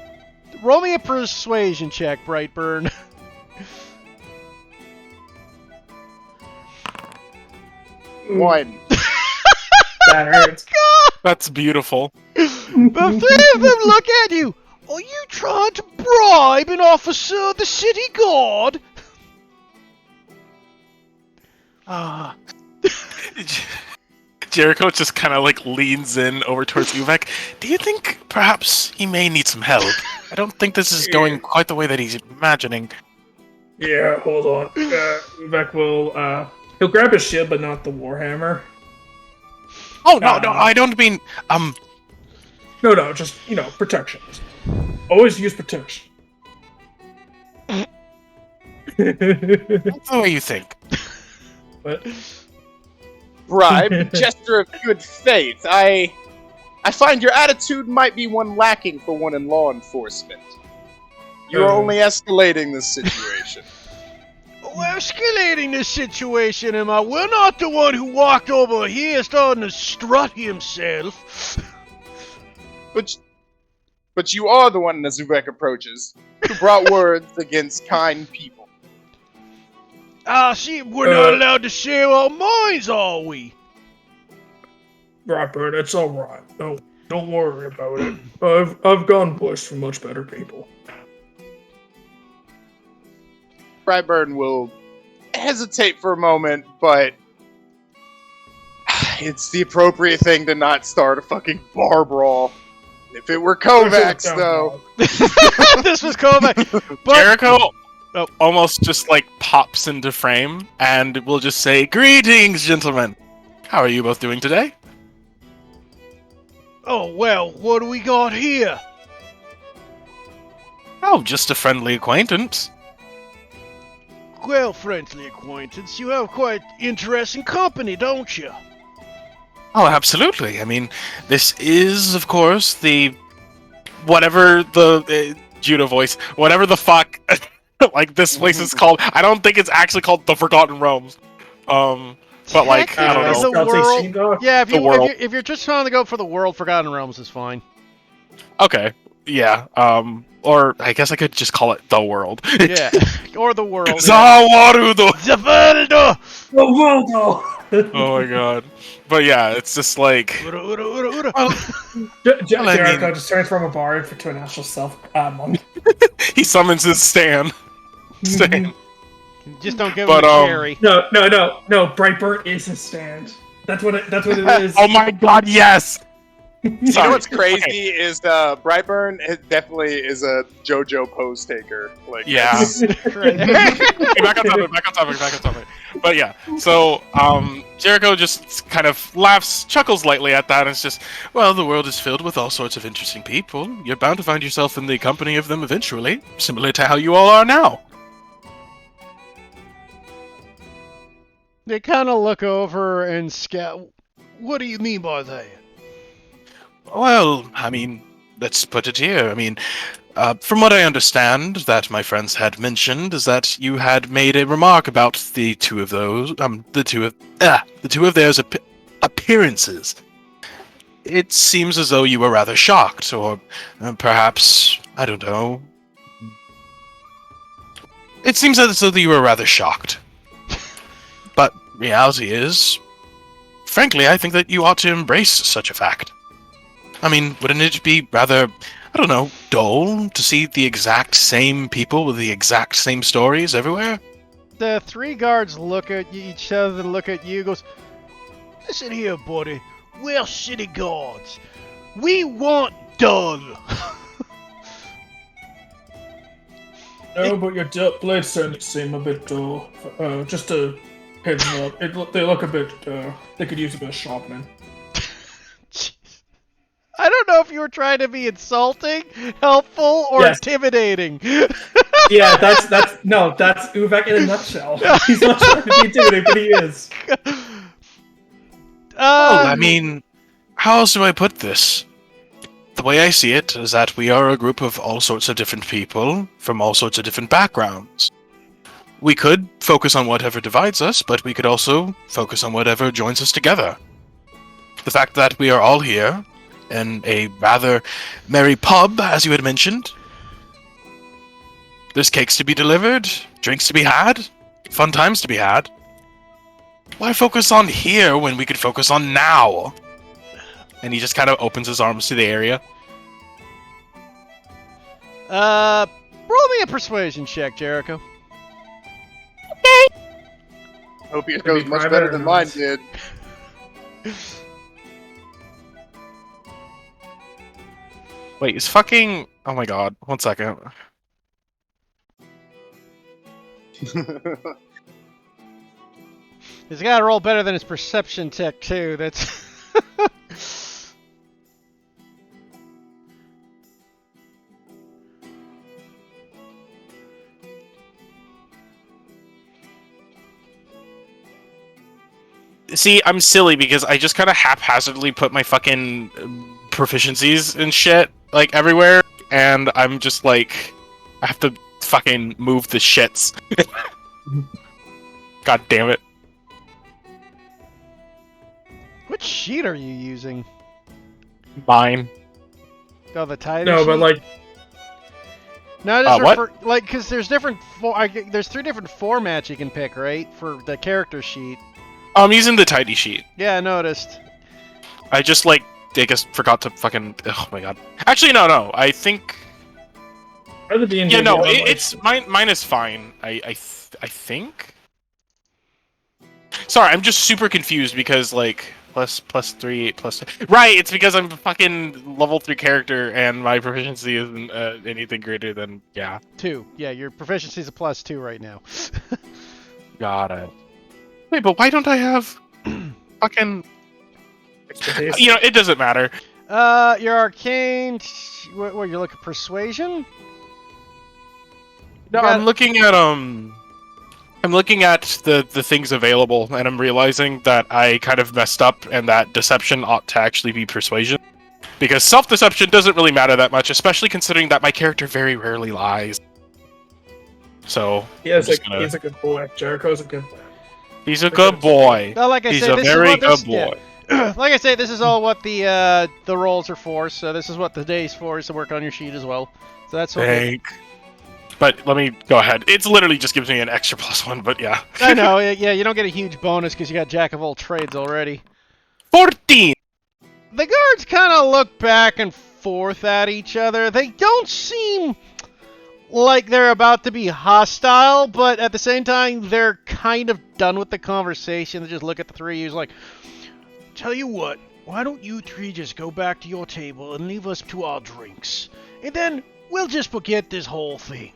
Roll me a persuasion check, Brightburn. One. That hurts. That's beautiful. The 3 of them look at you. Are you trying to bribe an officer of the city guard? Ah. Jericho just kind of like leans in over towards Uvek. Do you think perhaps he may need some help? I don't think this is going quite the way that he's imagining. Yeah, hold on. Vec will he'll grab his shield, but not the warhammer. Oh no, I don't mean No, just protection. Always use protection. That's the way you think. But Bribe, gesture of good faith. I find your attitude might be one lacking for one in law enforcement. You're only escalating this situation. We're escalating this situation, am I? We're not the one who walked over here starting to strut himself. But you are the one, as Uvek approaches, who brought words against kind people. See, we're not allowed to share our minds, are we? right, Bird, it's all right. Don't worry about it. I've gone bush for much better people. Brightburn will hesitate for a moment, but it's the appropriate thing to not start a fucking bar brawl. If it were Kovacs, though. This was Kovac. But Jericho almost just like pops into frame and will just say, "Greetings, gentlemen. How are you both doing today?" oh well, what do we got here? Oh, just a friendly acquaintance. Well, friendly acquaintance, you have quite interesting company, don't you? Oh, absolutely. I mean, this is, of course, the whatever the Judo voice, whatever the fuck, like this place is called. I don't think it's actually called the Forgotten Realms. But, like, I don't Technically, know. the I'll take world. Sheepdog. Yeah, The world. if you're just trying to go for the world, Forgotten Realms is fine. Okay, yeah. Or I guess I could just call it the world. Yeah, or the world. Yeah. Zawarudo! Zavaldo! Oh, Waldo! Oh my god. But yeah, it's just like. Ura, ura, ura, ura. Well, Well, I Jericho mean- just turns from a bard to an actual self monk. he summons his Stan. Stan. Just don't give But, him a cherry. No, Brightburn is his stand. That's what it is. Oh my god, yes! You know Sorry. what's crazy Okay. is Brightburn definitely is a JoJo pose taker. Like, Yeah. Right. Okay, back on topic. But yeah, so Jericho just kind of laughs, chuckles lightly at that, and it's just, well, the world is filled with all sorts of interesting people. You're bound to find yourself in the company of them eventually, similar to how you all are now. They kind of look over and scout. What do you mean by that? Well, I mean, let's put it here. I mean, from what I understand, that my friends had mentioned is that you had made a remark about the two of theirs appearances. It seems as though you were rather shocked, or perhaps I don't know. It seems as though you were rather shocked. But reality is, frankly, I think that you ought to embrace such a fact. I mean, wouldn't it be rather, I don't know, dull to see the exact same people with the exact same stories everywhere? The three guards look at each other and look at you. Goes, listen here, buddy. We're city guards. We want dull. No, but your blades certainly seem a bit dull. Just to heads up, they look a bit. They could use a bit of sharpening. I don't know if you were trying to be insulting, helpful, or Yes. intimidating. Yeah, that's Uvek in a nutshell. He's not trying to be intimidating, but he is. Well, I mean, how else do I put this? The way I see it is that we are a group of all sorts of different people from all sorts of different backgrounds. We could focus on whatever divides us, but we could also focus on whatever joins us together. The fact that we are all here in a rather merry pub, as you had mentioned. There's cakes to be delivered, drinks to be had, fun times to be had. Why focus on here when we could focus on now? And he just kind of opens his arms to the area. Roll me a persuasion check, Jericho. hope yours Could be goes much private better or than not. mine did. Wait, is fucking... Oh my god, 1 second. He's got to roll better than his perception check too. That's. See, I'm silly because I just kind of haphazardly put my fucking proficiencies and shit, like, everywhere, and I'm just like... I have to fucking move the shits. God damn it. What sheet are you using? Mine. Oh, the title. No, but like, No, I just what? refer, like, because there's different. There's 3 different formats you can pick, right, for the character sheet. I'm using the tidy sheet. Yeah, I noticed. I just, like, I guess forgot to fucking... Oh my god. Actually, no. I think... are the D&D Yeah, no, like- it's... Mine is fine. I think? Sorry, I'm just super confused because, like... Plus 3, plus... Right, it's because I'm a fucking level 3 character and my proficiency isn't anything greater than... Yeah, 2. Yeah, your proficiency is a +2 right now. got it. Wait, but why don't I have... fucking... expertise. You know, it doesn't matter. Your arcane. What you're looking persuasion? No, You got- I'm looking at I'm looking at the things available, and I'm realizing that I kind of messed up, and that deception ought to actually be persuasion. Because self-deception doesn't really matter that much, especially considering that my character very rarely lies. So, He is I'm just gonna- he's a good boy. Jericho's a good boy. He's a good boy. Well, like I He's say, a this very is what this, good boy. yeah. Like I say, this is all what the rolls are for. So this is what the day's for, is to work on your sheet as well. So that's what. But let me go ahead. It's literally just gives me an extra +1, but yeah. I know. Yeah, you don't get a huge bonus because you got Jack of all trades already. 14! The guards kind of look back and forth at each other. They don't seem like they're about to be hostile, but at the same time, they're kind of done with the conversation. They just look at the three of you like, tell you what, why don't you three just go back to your table and leave us to our drinks? And then we'll just forget this whole thing.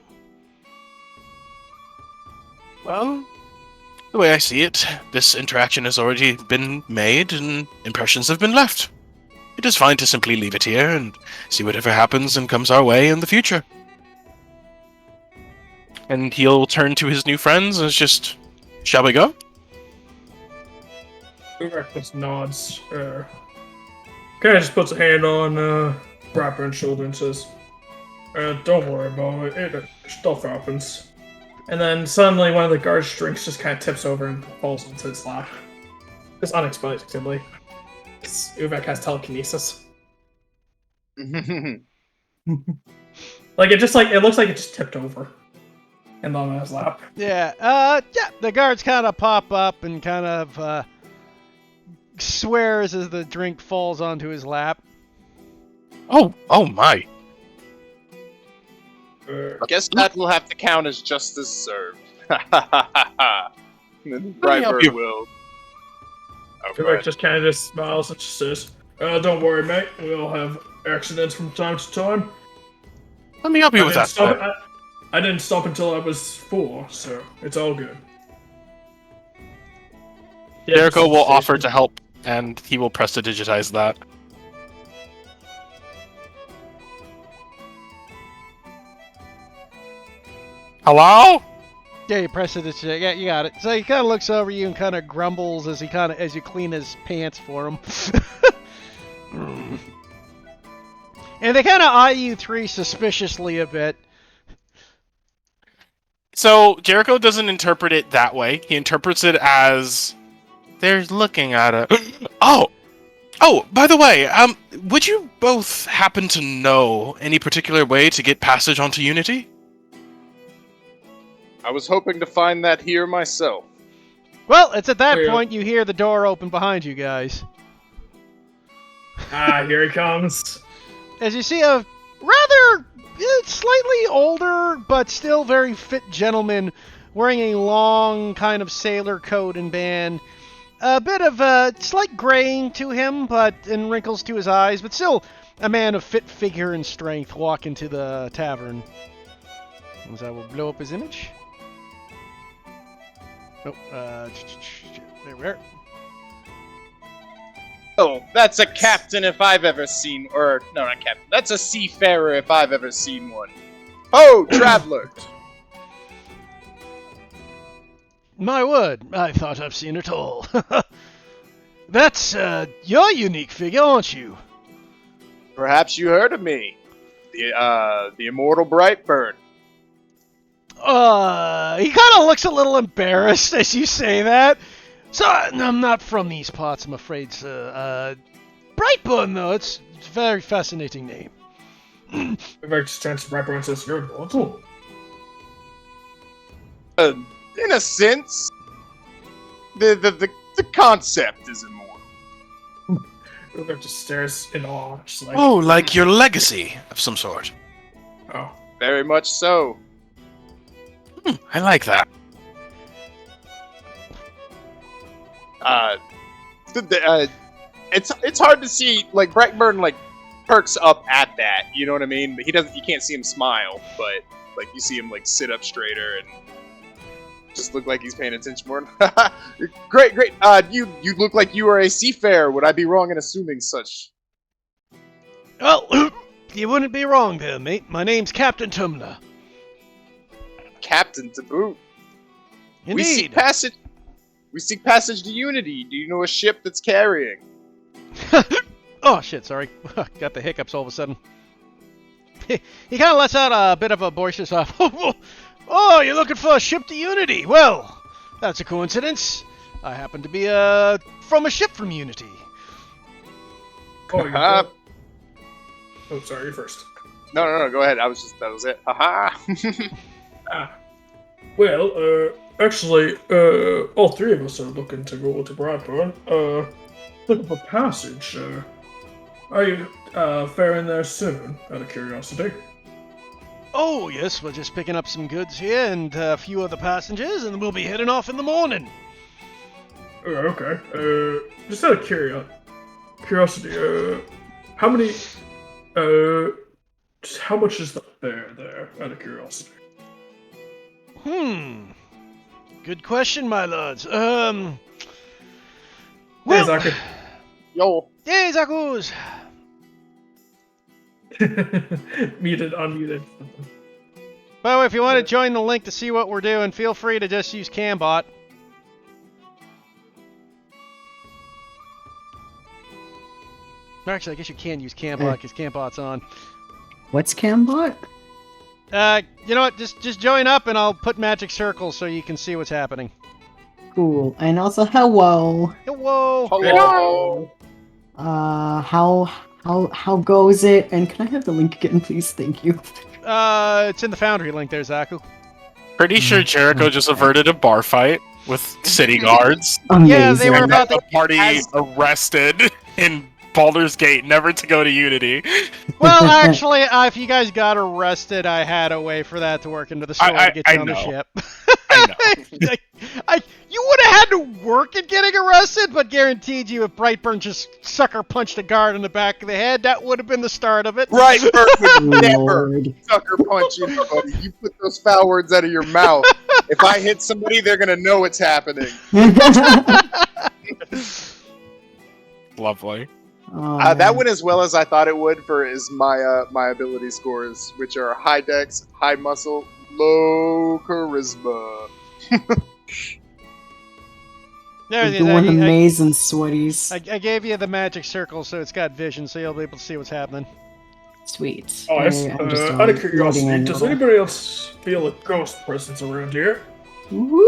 Well, the way I see it, this interaction has already been made and impressions have been left. It is fine to simply leave it here and see whatever happens and comes our way in the future. And he'll turn to his new friends and just, shall we go? Uvek just nods. Kind of just puts a hand on Brightburn's shoulder and says, don't worry about it. Stuff happens. And then suddenly one of the guards' drinks just kind of tips over and falls into his lap. Just unexpectedly. Uvek has telekinesis. Like it looks like it just tipped over. And on his lap. Yeah, the guards kind of pop up and kind of swears as the drink falls onto his lap. Oh my. Guess that will have to count as justice served. me help Brightburn you. will. Uvek just kind of just smiles and just says, don't worry, mate. We'll have accidents from time to time. Let me help you with that. I didn't stop until I was 4, so it's all good. Jericho will offer to help, and he will press to digitize that. Hello? Yeah, you press it. Yeah, you got it. So he kind of looks over you and kind of grumbles as you clean his pants for him. And they kind of eye you three suspiciously a bit. So Jericho doesn't interpret it that way. He interprets it as they're looking at it. Oh, by the way, would you both happen to know any particular way to get passage onto Unity? I was hoping to find that here myself. Well, it's at that Yeah. point you hear the door open behind you guys. Here he comes. As you see a rather slightly older but still very fit gentleman wearing a long kind of sailor coat and band. A bit of a slight graying to him, and wrinkles to his eyes, but still a man of fit figure and strength walk into the tavern. As I will blow up his image. Oh, there we are. Oh, that's a captain if I've ever seen, or no, not captain. That's a seafarer if I've ever seen one. Oh, travelers! My word, I thought I've seen it all. That's your unique figure, aren't you? Perhaps you heard of me, the immortal Brightburn. He kind of looks a little embarrassed as you say that. So, I'm not from these parts, I'm afraid, sir. Brightburn, though, it's a very fascinating name. Uvek just turns to Brightburn and says, "You're immortal." In a sense, the concept is immortal. Uvek just stares in awe, just like, Oh, like your legacy of some sort. oh. Very much so. I like that. It's hard to see, like, Brightburn, like, perks up at that, you know what I mean? But you can't see him smile, but, like, you see him, like, sit up straighter and just look like he's paying attention more. Great. You look like you are a seafarer. Would I be wrong in assuming such? Well, you wouldn't be wrong there, mate. My name's Captain Tumnah. Captain to boot. We seek Indeed. passage to Unity. Do you know a ship that's carrying? Oh, shit, sorry. Got the hiccups all of a sudden. He kind of lets out a bit of a boisterous laugh. Oh, you're looking for a ship to Unity? Well, that's a coincidence. I happen to be from a ship from Unity. Oh, you Uh, don't- oh, sorry, you first. no, go ahead. That was it. Haha. Ah. Well, actually, all three of us are looking to go to Brightburn. Look up a passage. Are you, faring there soon, out of curiosity? Oh, yes, we're just picking up some goods here and a few other passengers, and we'll be heading off in the morning. Oh, okay. Just out of curiosity, how many, just how much is the fare there, out of curiosity? Good question, my lords. Hey, Well, Zaka. Yo. hey, Zakus! Muted, unmuted. By the way, if you want to join the link to see what we're doing, feel free to just use Cambot. Actually, I guess you can use Cambot because Cambot's on. What's Cambot? You know what? Just join up and I'll put magic circles so you can see what's happening. Cool. And also, hello. Hello. Hello. How goes it? And can I have the link again, please? Thank you. It's in the Foundry link there, Zaku. Pretty sure Jericho just averted a bar fight with city guards. Amazing. Yeah, they were about The party arrested in Baldur's Gate, never to go to Unity. Well, actually, if you guys got arrested, I had a way for that to work into the story to get you on the know. ship. I know. You would have had to work at getting arrested, but guaranteed you if Brightburn just sucker punched a guard in the back of the head, that would have been the start of it. Right, would never Lord. sucker punch anybody. You put those foul words out of your mouth. If I hit somebody, they're gonna know what's happening. Lovely. That went as well as I thought it would for my ability scores, which are high dex, high muscle, low charisma. There it is. Doing amazing, sweaties. I gave you the magic circle, so it's got vision, so you'll be able to see what's happening. Sweet. Oh, yes. I'm just, Out of loading curiosity, in does little- anybody else feel a ghost presence around here? Woo!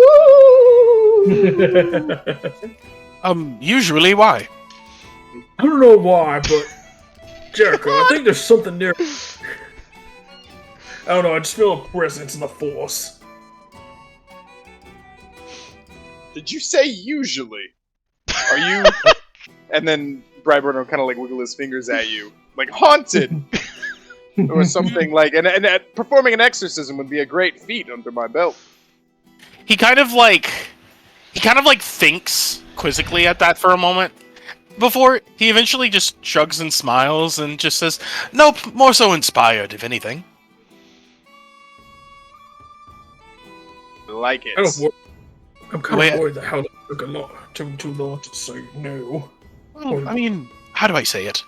Usually why? I don't know why, but Jericho, I think there's something there. I don't know, I just feel a presence in the force. Did you say usually? Are you? And then Brightburn will kind of like wiggle his fingers at you, like haunted, or something like. And performing an exorcism would be a great feat under my belt. He kind of like thinks quizzically at that for a moment before he eventually just shrugs and smiles and just says, "Nope, more so inspired, if anything." Like it. I don't wor- I'm kind Wait. of worried that how that took a lot, too long to say no. Well, I mean, how do I say it?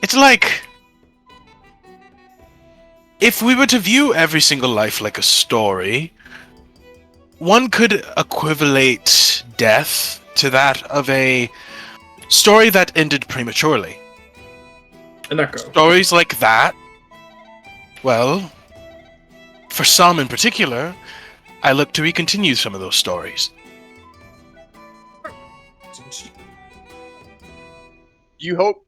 It's like if we were to view every single life like a story, one could equivalate death to that of a story that ended prematurely. And that go. Stories like that, well, for some in particular, I look to recontinue some of those stories. You hope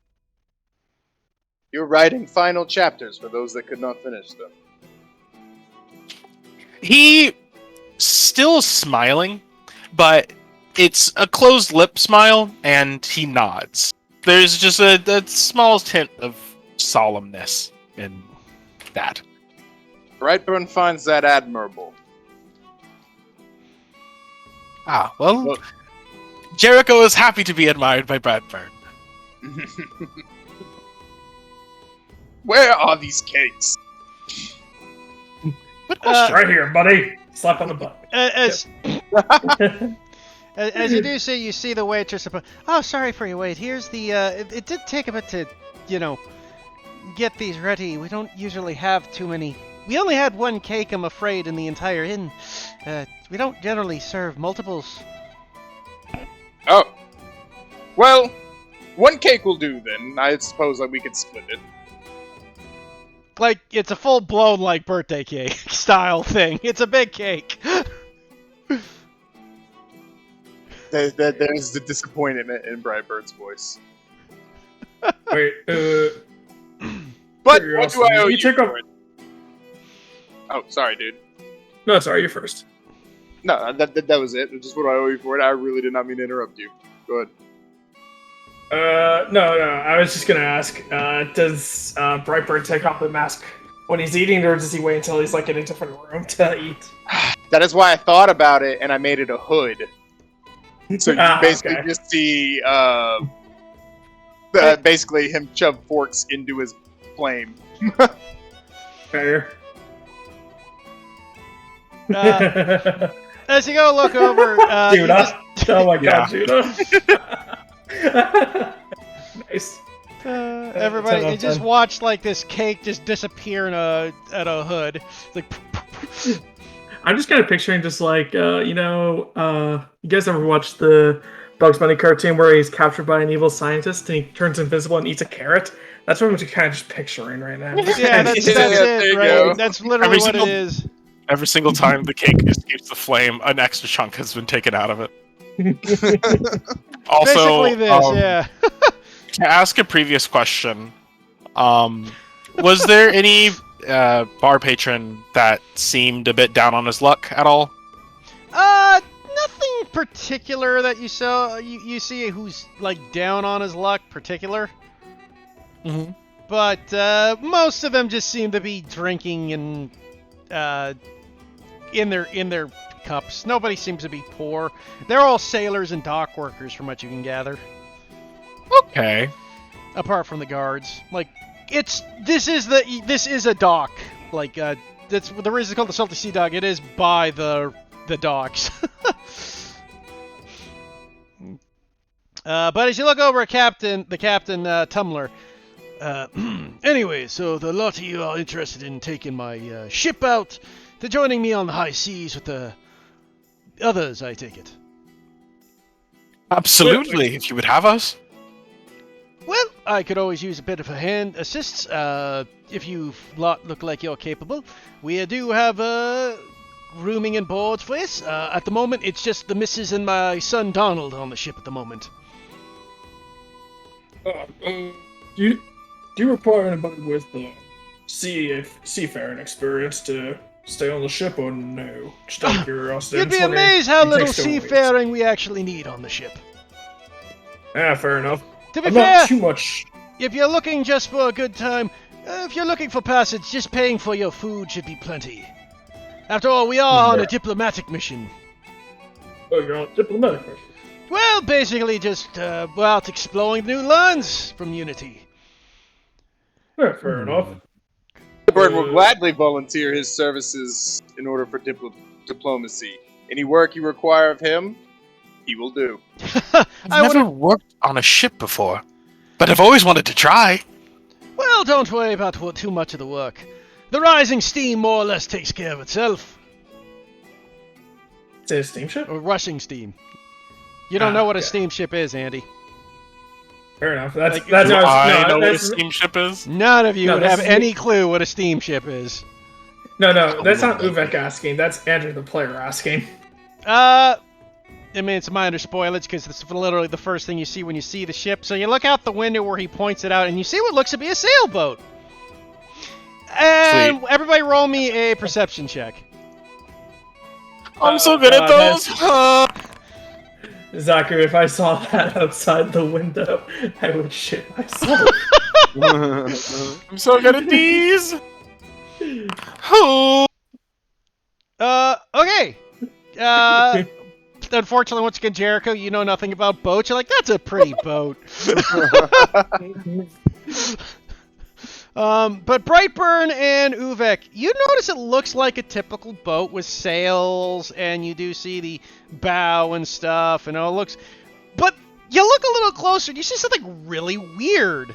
you're writing final chapters for those that could not finish them. He still smiling, but it's a closed lip smile, and he nods. There's just a small hint of solemnness in that. Brightburn finds that admirable. Ah, well, Jericho is happy to be admired by Brightburn. Where are these cakes? Good question. Right here, buddy. Slap on the butt. As you do see, you see the waitress. Oh, sorry for your wait. Here's the. It did take a bit to, get these ready. We don't usually have too many. We only had one cake, I'm afraid, in the entire inn. We don't generally serve multiples. Oh. Well, one cake will do then. I suppose that we could split it. Like, it's a full-blown, birthday cake style thing. It's a big cake. There's the disappointment in Brightbird's voice. Wait, But what curiosity, do I owe you you took for up- it? Oh, sorry, dude. no, sorry, you first. No, that was it. Just what do I owe you for it. I really did not mean to interrupt you. Go ahead. No, I was just gonna ask, does Brightbird take off the mask when he's eating, or does he wait until he's like in a different room to eat? That is why I thought about it, and I made it a hood. So you basically okay. just see, basically him shove forks into his flame. Fair. As you go look over, you Judah. Oh my Yeah. god, Judah. Nice. everybody, Ten out you of just 10. watch like this cake just disappear in a hood. It's like, I'm just kind of picturing just like, you guys ever watched the Bugs Bunny cartoon where he's captured by an evil scientist and he turns invisible and eats a carrot? That's what I'm just kind of just picturing right now. yeah, that's Yeah, there it, you right? go. That's literally what it single- is. Every single time the cake escapes the flame, an extra chunk has been taken out of it. Also, Basically this, yeah. to ask a previous question, was there any bar patron that seemed a bit down on his luck at all? Nothing particular that you saw. You see who's like down on his luck particular. Mm-hmm. But most of them just seem to be drinking and in their cups. Nobody seems to be poor. They're all sailors and dock workers, from what you can gather. Okay. Apart from the guards, like this is a dock. Like that's the reason it's called the Salty Sea Dock. It is by the docks. But as you look over at the captain Tumblr. Anyway, so the lot of you are interested in taking my ship out to joining me on the high seas with the others, I take it. Absolutely, if you would have us. Well, I could always use a bit of a hand assist if you lot look like you're capable. We do have rooming and boards for this. At the moment, it's just the missus and my son Donald on the ship at the moment. Do you require anybody with the seafaring experience to stay on the ship, or no? Just out of curiosity. You'd be I'm just wondering amazed how if it little takes 2 weeks. seafaring we actually need on the ship. Yeah, fair enough. To be I'm fair, not too much. if you're looking just for a good time, if you're looking for passage, just paying for your food should be plenty. After all, we are on a Yeah. diplomatic mission. Oh, you're on diplomatic mission. Well, basically just, out exploring new lands from Unity. Yeah, fair enough. Bird will gladly volunteer his services in order for diplomacy. Any work you require of him, he will do. I've I never would. worked on a ship before, but I've always wanted to try. Well, don't worry about too much of the work. The rising steam more or less takes care of itself. Is it a steamship? Or rushing steam. You don't know what a okay. steamship is, Andy. Fair enough. That's Like, that's Do what I no, know what a that's, steamship is? None of you No, would this have is- any clue what a steamship is. no, that's not Uvek asking. That's Andrew the player asking. I mean, it's minor spoilage because it's literally the first thing you see when you see the ship. So you look out the window where he points it out, and you see what looks to be a sailboat. And Sweet. everybody roll me a perception check. I'm so good at those. Zachary, if I saw that outside the window, I would shit myself. I'm so good at these. Oh. Okay. Unfortunately, once again, Jericho, you know nothing about boats. You're like, that's a pretty boat. But Brightburn and Uvek, you notice it looks like a typical boat with sails, and you do see the bow and stuff, and it looks... But you look a little closer, and you see something really weird.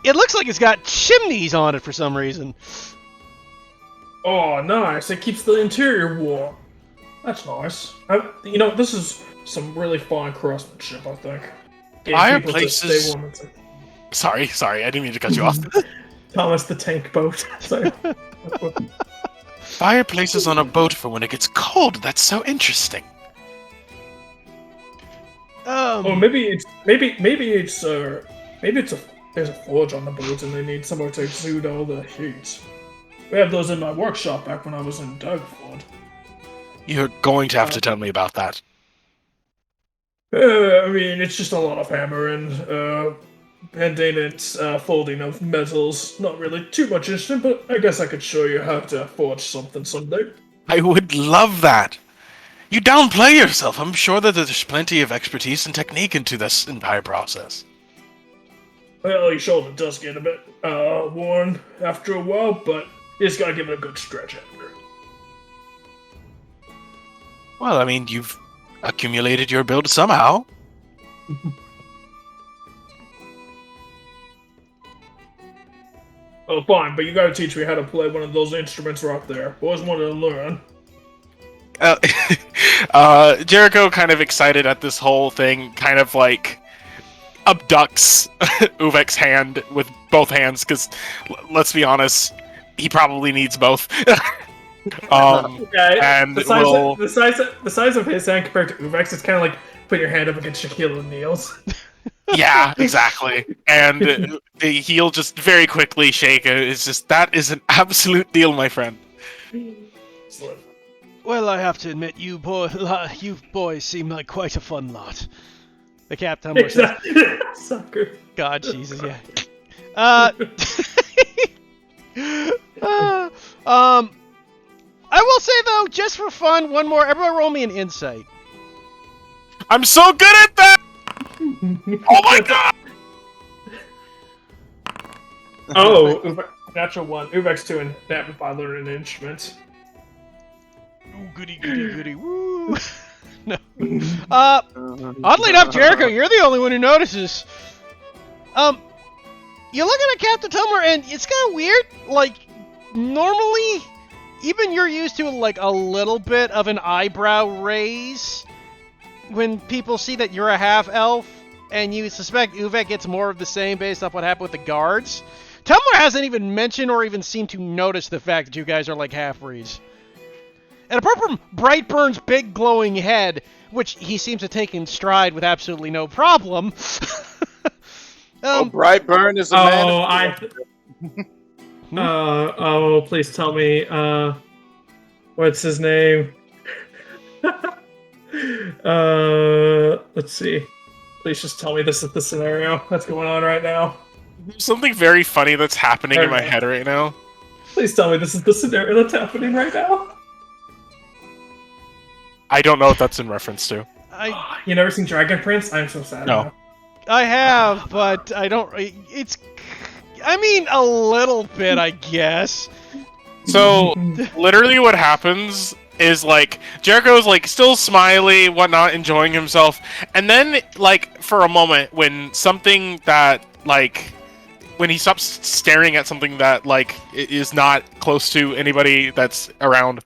It looks like it's got chimneys on it for some reason. Oh, nice. It keeps the interior warm. That's nice. This is some really fine craftsmanship, I think. Getting people to stay Fireplaces. warm and- Sorry, I didn't mean to cut you off. Thomas the Tank Boat. So- Fireplaces on a boat for when it gets cold. That's so interesting. Or maybe it's there's a forge on the boat and they need somewhere to exude all the heat. We have those in my workshop back when I was in Dugford. You're going to have to tell me about that. I mean, it's just a lot of hammering, bending and folding of metals. Not really too much interesting, but I guess I could show you how to forge something someday. I would love that. You downplay yourself. I'm sure that there's plenty of expertise and technique into this entire process. Well, your shoulder does get a bit worn after a while, but you just gotta give it a good stretch after. Well, I mean, you've accumulated your build somehow. Oh, fine, but you gotta teach me how to play one of those instruments right there. Always wanted to learn. Jericho, kind of excited at this whole thing, kind of like abducts Uvek's hand with both hands, because let's be honest, he probably needs both. Okay. And the size of his hand compared to Uvek's, it's kind of like put your hand up against Shaquille O'Neal's. Yeah, exactly. And he'll just very quickly shake it. It's just, that is an absolute deal, my friend. Well, I have to admit, you boys seem like quite a fun lot. The Cap Tumbler says, Sucker. God, Jesus, yeah. I will say, though, just for fun, one more. Everyone roll me an insight. I'm so good at that! Oh my god! Oh, natural 1. Uvek's 2 and that by learning an instrument. Ooh, goody, goody, goody, woo! No. Oddly enough, Jericho, you're the only one who notices. You're looking at Captain Tumbler, and it's kind of weird. Like, normally, even you're used to, like, a little bit of an eyebrow raise when people see that you're a half-elf, and you suspect Uvek gets more of the same based off what happened with the guards. Tumbler hasn't even mentioned or even seemed to notice the fact that you guys are like half-breeds. And apart from Brightburn's big glowing head, which he seems to take in stride with absolutely no problem. Brightburn is a man. Please tell me, what's his name? Let's see. Please just tell me this is the scenario that's going on right now. Something very funny that's happening in my head right now. Please tell me this is the scenario that's happening right now. I don't know what that's in reference to. You never seen Dragon Prince? I'm so sad. No. Now. I have, but I don't... It's... I mean, a little bit, I guess. So, literally what happens is, like, Jericho's, like, still smiley, whatnot, enjoying himself, and then, like, for a moment, when something that, like... When he stops staring at something that, like, is not close to anybody that's around,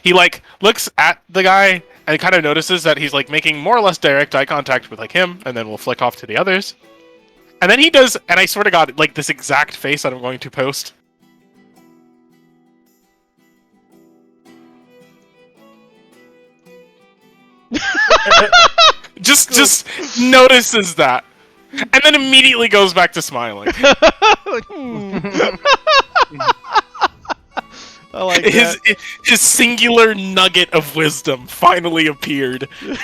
he, like, looks at the guy and kind of notices that he's, like, making more or less direct eye contact with, like, him, and then we'll flick off to the others. And then he does, and I swear to God, like, this exact face that I'm going to post. just notices that. And then immediately goes back to smiling. I like that. His singular nugget of wisdom finally appeared. I'll be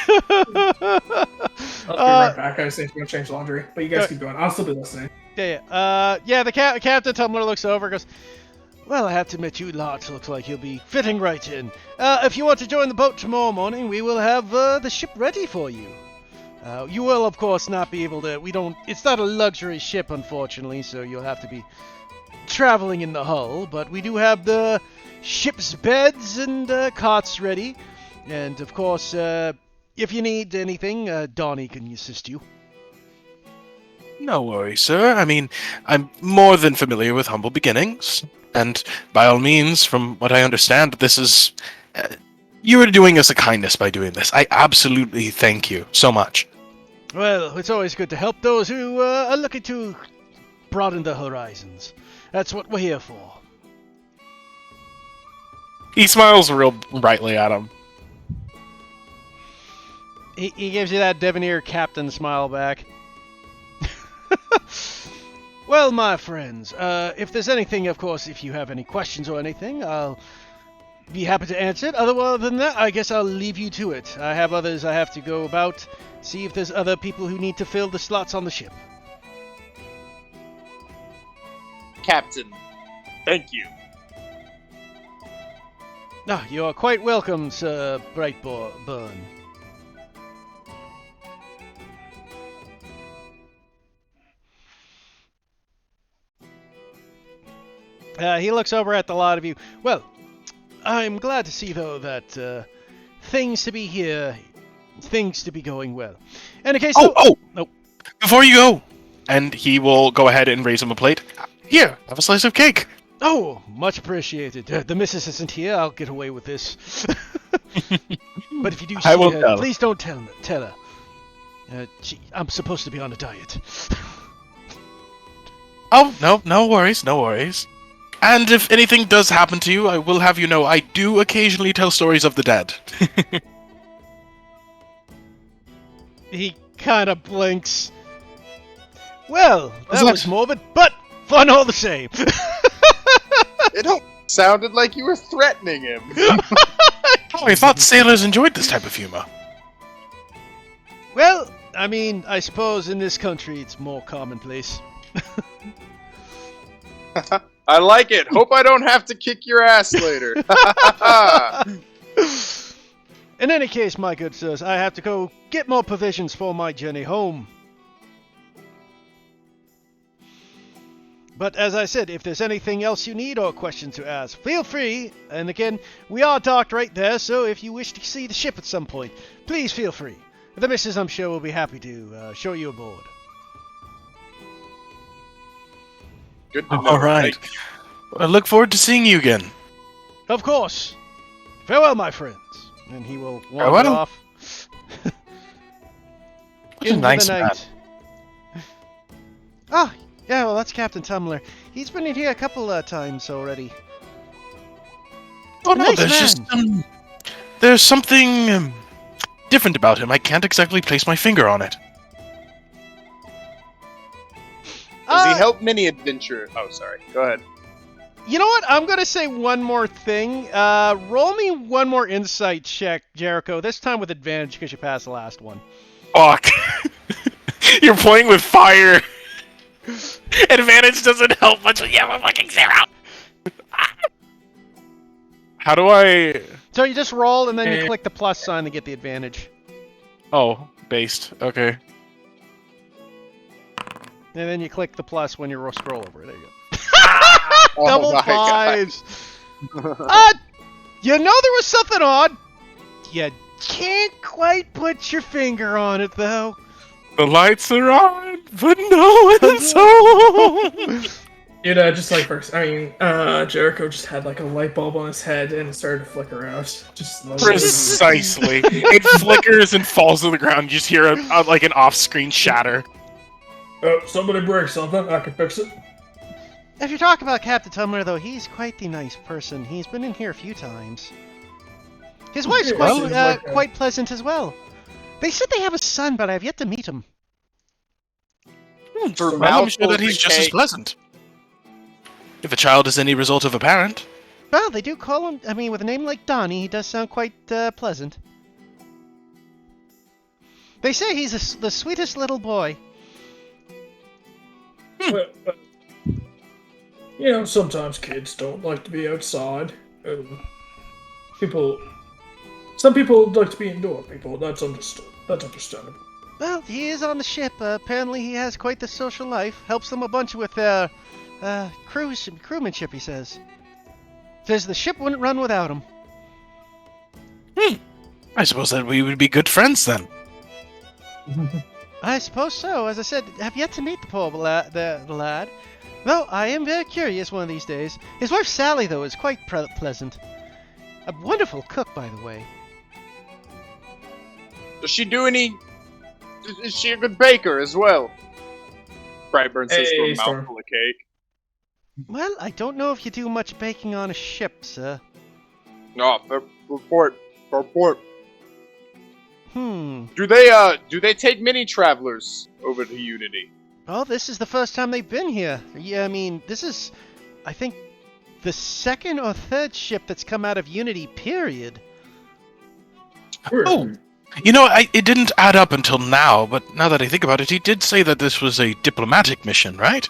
right back. I was going to change laundry, but you guys keep going. I'll still be listening. Yeah, the Captain Tumbler looks over and goes, well, I have to admit, you lot looks like you'll be fitting right in. If you want to join the boat tomorrow morning, we will have the ship ready for you. You will, of course, not be able to... It's not a luxury ship, unfortunately, so you'll have to be traveling in the hull. But we do have the ship's beds and cots ready. And, of course, if you need anything, Donnie can assist you. No worries, sir. I mean, I'm more than familiar with humble beginnings. And by all means, from what I understand, this is... you are doing us a kindness by doing this. I absolutely thank you so much. Well, it's always good to help those who are looking to broaden their horizons. That's what we're here for. He smiles real brightly at him. He gives you that debonair captain smile back. Well, my friends, if there's anything, of course, if you have any questions or anything, I'll be happy to answer it. Other than that, I guess I'll leave you to it. I have others I have to go about, see if there's other people who need to fill the slots on the ship. Captain, thank you. Ah, you are quite welcome, Sir Brightburn. He looks over at the lot of you. Well, I'm glad to see, though, that things to be going well. In any case, Oh! Before you go, and he will go ahead and raise him a plate. Here, have a slice of cake. Oh, much appreciated. The missus isn't here. I'll get away with this. But if you do see I won't her, tell. please don't tell her. I'm supposed to be on a diet. Oh, no worries, no worries. And if anything does happen to you, I will have you know I do occasionally tell stories of the dead. He kind of blinks. Well, that that? was morbid, but fun all the same. It sounded like you were threatening him. Oh, I thought sailors enjoyed this type of humor. Well, I mean, I suppose in this country it's more commonplace. I like it. Hope I don't have to kick your ass later. In any case, my good sirs, I have to go get more provisions for my journey home. But as I said, if there's anything else you need or questions to ask, feel free. And again, we are docked right there, so if you wish to see the ship at some point, please feel free. The missus, I'm sure, will be happy to show you aboard. Good to know. All right. I look forward to seeing you again. Of course. Farewell, my friends. And he will wander Farewell. off. What a into nice the man. night. Ah, yeah, well, that's Captain Tumblr. He's been in here a couple of times already. Oh no, Nice there's man. there's something different about him. I can't exactly place my finger on it. Does he help many adventurers? Oh, sorry. Go ahead. You know what? I'm going to say one more thing. Roll me one more insight check, Jericho. This time with advantage because you passed the last one. Fuck. You're playing with fire. Advantage doesn't help much when you have a fucking 0. How do I... So you just roll and then you click the plus sign to get the advantage. Oh, based. Okay. And then you click the plus when you scroll over it. There you go. Oh Double my fives. You know there was something odd. You can't quite put your finger on it, though. The lights are on, but no one's home. You know, just like first, Jericho just had like a light bulb on his head and it started to flicker out. Just Precisely. It flickers and falls to the ground. You just hear like an off-screen shatter. Oh, somebody break something. I can fix it. If you talk about Captain Tumblr, though, he's quite the nice person. He's been in here a few times. His wife's quite pleasant as well. They said they have a son, but I have yet to meet him. For Well, I'm sure mouthfuls that he's of just as cake. pleasant. If a child is any result of a parent. Well, they do call him, I mean, with a name like Donnie, he does sound quite pleasant. They say he's the sweetest little boy. Well, you know, sometimes kids don't like to be outside. Some people like to be indoor people. That's understood. That's understandable. Well, he is on the ship. Apparently he has quite the social life. Helps them a bunch with crewmanship, he says. Says the ship wouldn't run without him. I suppose that we would be good friends then. I suppose so. As I said, have yet to meet the poor the lad. Though I am very curious one of these days. His wife Sally, though, is quite pleasant. A wonderful cook, by the way. Does she do any... Is she a good baker as well? Brightburn says Hey, to a Storm. mouthful of cake. Well, I don't know if you do much baking on a ship, sir. No, report. Do they take many travelers over to Unity? Well, this is the first time they've been here. Yeah, I mean, this is, I think, the second or third ship that's come out of Unity, period. Oh, it didn't add up until now, but now that I think about it, he did say that this was a diplomatic mission, right?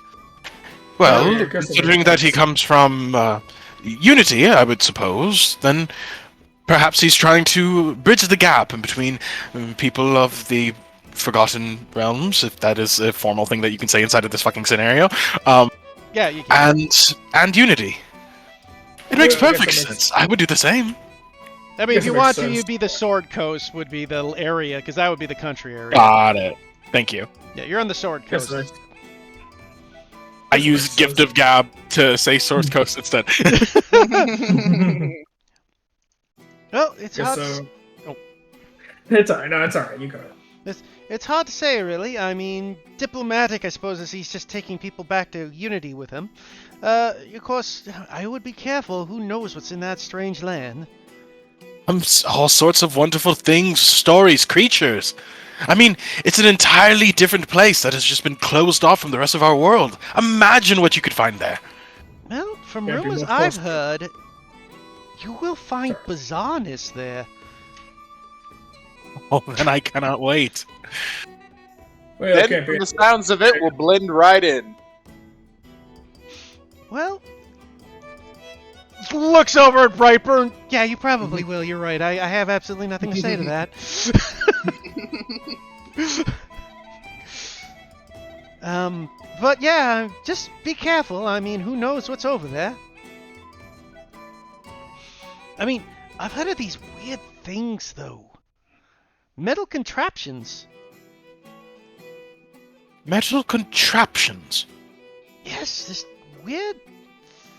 Well, Yeah, I guess it considering that he is. comes from Unity, I would suppose, then perhaps he's trying to bridge the gap in between people of the Forgotten Realms, if that is a formal thing that you can say inside of this fucking scenario, Yeah, you can. and Unity. It makes Yeah, I guess perfect that makes- sense. I would do the same. I mean, guess if you it makes want to, sense. you'd be the Sword Coast would be the area, because that would be the country area. Got it. Thank you. Yeah, you're on the Sword Guess Coast. that- I Guess use makes Gift sense. of Gab to say Source Coast instead. Well, it's Guess hard. so. Oh. It's alright. No, it's alright. You got it. It's hard to say, really. I mean, diplomatic, I suppose, is he's just taking people back to Unity with him. Of course, I would be careful. Who knows what's in that strange land? All sorts of wonderful things, stories, creatures. I mean, it's an entirely different place that has just been closed off from the rest of our world. Imagine what you could find there. Well, from Can't be rumors more I've positive. heard, you will find bizarreness there. Oh, and I cannot wait. Well, Then, can't from be. the sounds of it, we'll blend right in. Well, looks over at Brightburn. Yeah, you probably will. You're right. I have absolutely nothing to say to that. But yeah, just be careful. I mean, who knows what's over there? I mean, I've heard of these weird things, though. Metal contraptions. Metal contraptions. Yes, this weird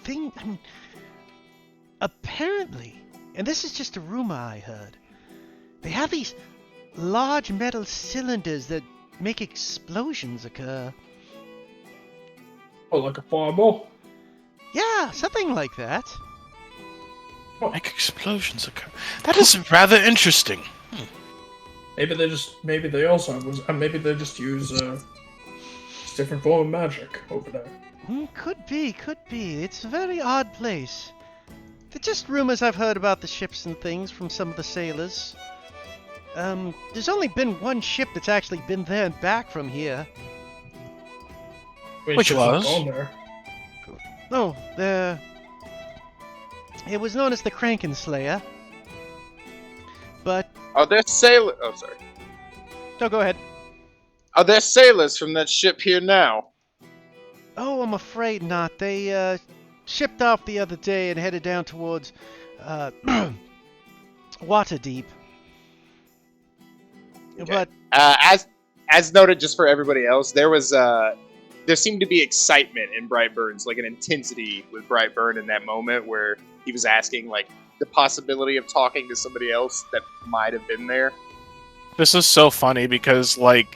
thing. I mean, apparently, and this is just a rumor I heard, they have these large metal cylinders that make explosions occur. Oh, like a fireball. Yeah, something like that. Make explosions occur. That is rather interesting. Maybe they also maybe they just use a different form of magic over there. Could be. It's a very odd place. They're just rumors I've heard about the ships and things from some of the sailors. There's only been one ship that's actually been there and back from here. I mean, Which ships have was? gone there. No, it was known as the Krankenslayer. But, Are there sailors? Oh, sorry. no, go ahead. Are there sailors from that ship here now? Oh, I'm afraid not. They, shipped off the other day and headed down towards, Waterdeep. But, As noted, just for everybody else, there seemed to be excitement in Brightburn's, like an intensity with Brightburn in that moment where he was asking, like, the possibility of talking to somebody else that might have been there. This is so funny because, like,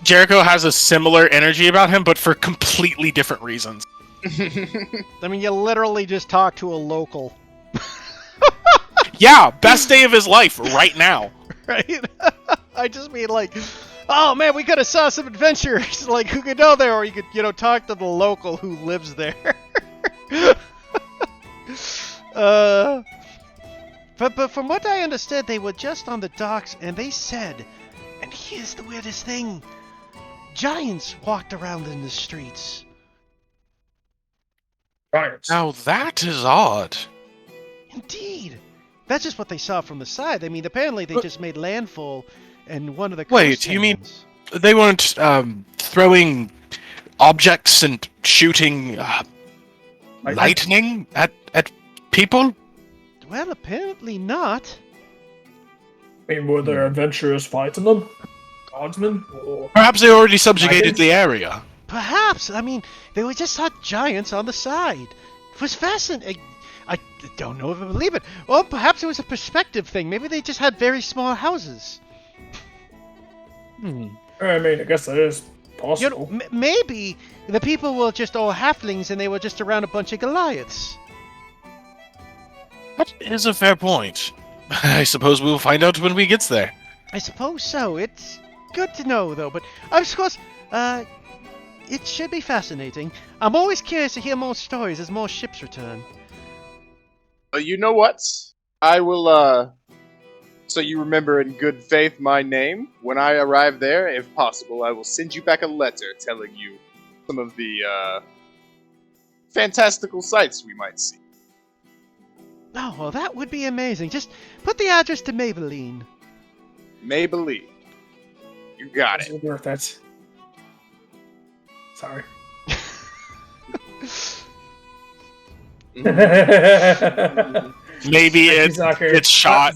Jericho has a similar energy about him, but for completely different reasons. I mean, you literally just talked to a local, Yeah, best day of his life right now. right? I just mean, like, oh man, we could have saw some adventures. Like, who could know there? Or you could, talk to the local who lives there. But from what I understood, they were just on the docks, and they said, and here's the weirdest thing, giants walked around in the streets. Giants. Now that is odd. Indeed. That's just what they saw from the side. I mean, apparently they just made landfall in one of the Wait, coast you mean- towns. They weren't throwing objects and shooting lightning at people? Well, apparently not. I mean, were there adventurers fighting them? Guardsmen? Or... Perhaps they already subjugated Dragons? the area. Perhaps. I mean, they were just saw giants on the side. It was fascinating. I don't know if I believe it. Or perhaps it was a perspective thing. Maybe they just had very small houses. I mean, I guess that is possible. Maybe the people were just all halflings and they were just around a bunch of Goliaths. That is a fair point. I suppose we'll find out when we gets there. I suppose so. It's good to know, though. But of course, it should be fascinating. I'm always curious to hear more stories as more ships return. You know what? I will, so you remember in good faith my name. When I arrive there, if possible, I will send you back a letter telling you some of the, fantastical sights we might see. Oh, well, that would be amazing. Just put the address to Maybelline. Maybelline. You got it. It's worth that. Sorry. Maybe Thank you, it's Zaku. shot.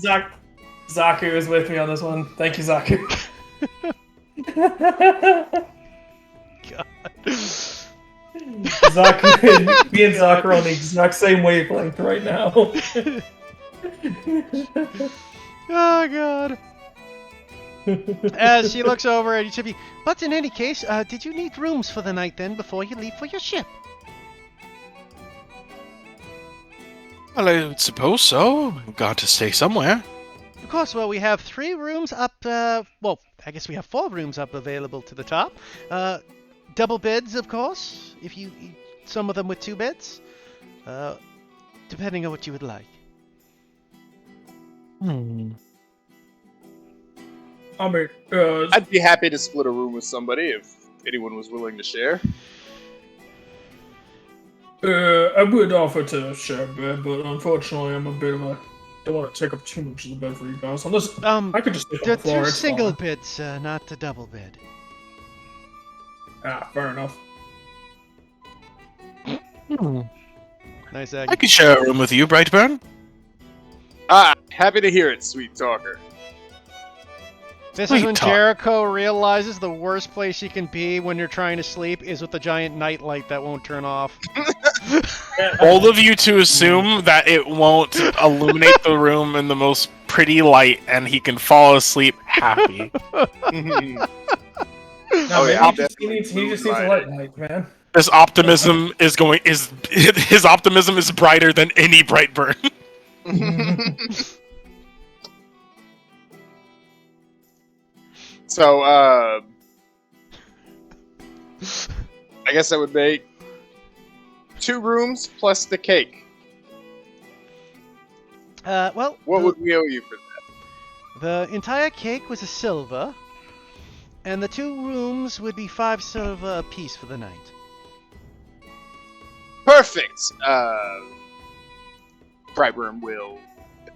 Zaku is with me on this one. Thank you, Zaku. Zaku, me and Zaku are on the exact same wavelength right now. Oh, God. As she looks over at each of you. But in any case, did you need rooms for the night then before you leave for your ship? Well, I would suppose so. Got to stay somewhere. Of course, well, we have 3 rooms up, well, I guess we have 4 rooms up available to the top. Double beds, of course, if you some of them with 2 beds. Depending on what you would like. I mean, I'd be happy to split a room with somebody if anyone was willing to share. I would offer to share a bed, but unfortunately, I'm a bit of a. Don't want to take up too much of the bed for you guys. Unless I could just sleep on The the floor. 2 It's single fine. beds, not the double bed. Ah, fair enough. Nice, I Aggie. could share a room with you, Brightburn. Ah, happy to hear it, sweet talker. This is Sweet when talk. Jericho realizes the worst place you can be when you're trying to sleep is with the giant nightlight that won't turn off. Bold of you to assume that it won't illuminate the room in the most pretty light and he can fall asleep happy. No, Oh, man, yeah, he just needs a light night, man. His optimism is his optimism is brighter than any Brightburn. So, I guess that would make 2 rooms plus the cake. Well, What would we owe you for that? the entire cake was a silver, and the 2 rooms would be 5 silver apiece for the night. Perfect! Brightburn will,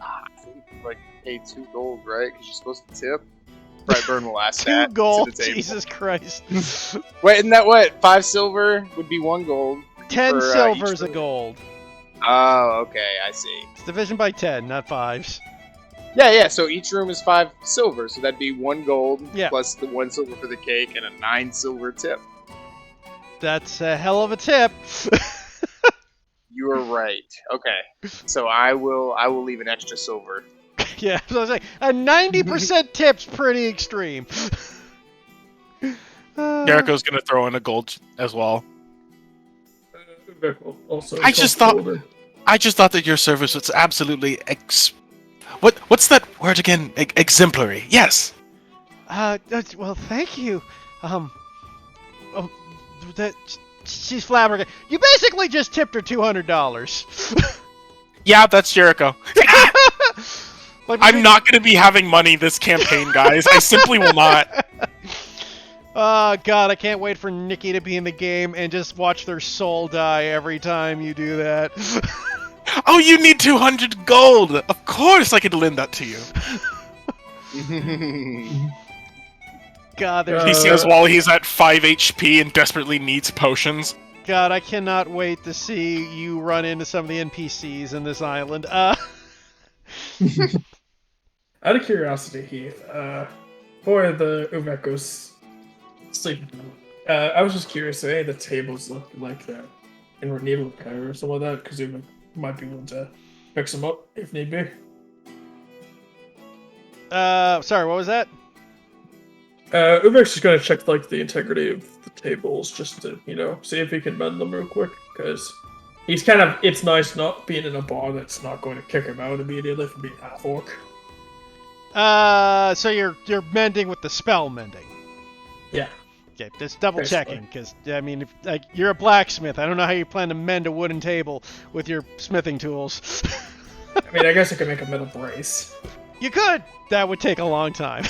I think, like, pay 2 gold, right? Because you're supposed to tip. Brightburn will ask 2 that gold? to the table. Jesus Christ. Wait, isn't that what? 5 silver would be 1 gold. 10 for, silver's each a gold. Oh, okay, I see. It's division by 10, not 5s. Yeah, so each room is 5 silver, so that'd be 1 gold Yeah. plus the 1 silver for the cake and a 9 silver tip. That's a hell of a tip. You are right. Okay, so I will leave an extra silver. Yeah, so I was like, a 90% tip's pretty extreme. Jericho's gonna throw in a gold as well. Vivek will also I just cost thought- gold. I just thought that your service was absolutely what's that word again? Exemplary. Yes. Well, thank you. That she's flabbergasted. You basically just tipped her $200. Yeah, that's Jericho. Like, I'm not gonna be having money this campaign, guys. I simply will not. Oh god, I can't wait for Nikki to be in the game and just watch their soul die every time you do that. Oh, you need 200 gold. Of course, I could lend that to you. God, there's Uh, He says while he's at 5 HP and desperately needs potions. God, I cannot wait to see you run into some of the NPCs in this island. Out of curiosity, Heath, for the Uveko's sleeping, I was just curious if any of the tables look like that in need of repair or something like that, because Uvek might be able to fix them up if need be. Sorry, what was that? Uvek's just gonna check like the integrity of the tables just to, see if he can mend them real quick, because He's kind of. It's nice not being in a bar that's not going to kick him out immediately for being half orc. So you're mending with the spell mending. Yeah. Okay, just double Basically. checking, because I mean, if, like, you're a blacksmith. I don't know how you plan to mend a wooden table with your smithing tools. I mean, I guess I could make a metal brace. You could. That would take a long time.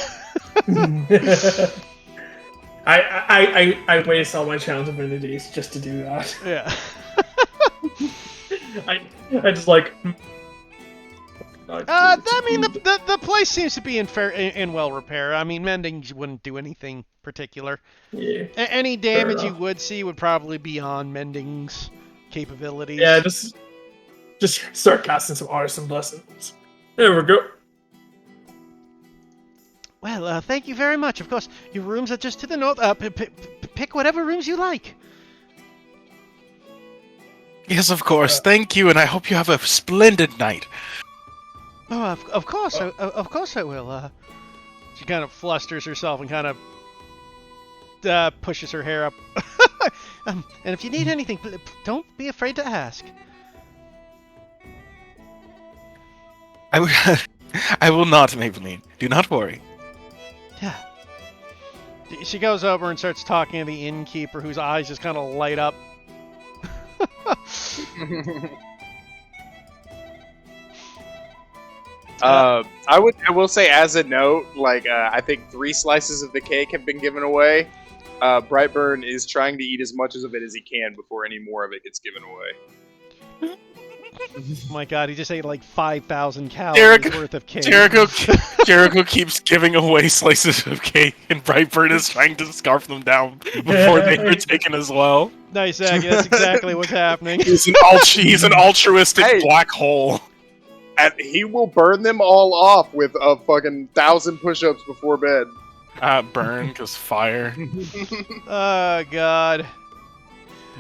I waste all my challenge abilities just to do that. Yeah. I just like. I mean, the place seems to be in well repair. I mean, mending wouldn't do anything particular. Yeah. Any damage you enough. would see would probably be on mending's capabilities. Yeah, just start casting some artisan blessings. There we go. Well, thank you very much. Of course, your rooms are just to the north. Pick whatever rooms you like. Yes, of course. Thank you, and I hope you have a splendid night. Oh, of course, of course I will. She kind of flusters herself and kind of pushes her hair up. And if you need anything, don't be afraid to ask. I will not, Maybelline. Do not worry. Yeah. She goes over and starts talking to the innkeeper, whose eyes just kind of light up. I will say as a note, like I think 3 slices of the cake have been given away. Brightburn is trying to eat as much of it as he can before any more of it gets given away. Oh my god, he just ate like 5,000 calories worth of cake. Jericho keeps giving away slices of cake, and Brightburn is trying to scarf them down before they are taken as well. Nice, Aggie, that's exactly what's happening. He's an altruistic black hole. And he will burn them all off with a fucking 1,000 push-ups before bed. Burn, because fire. Oh god.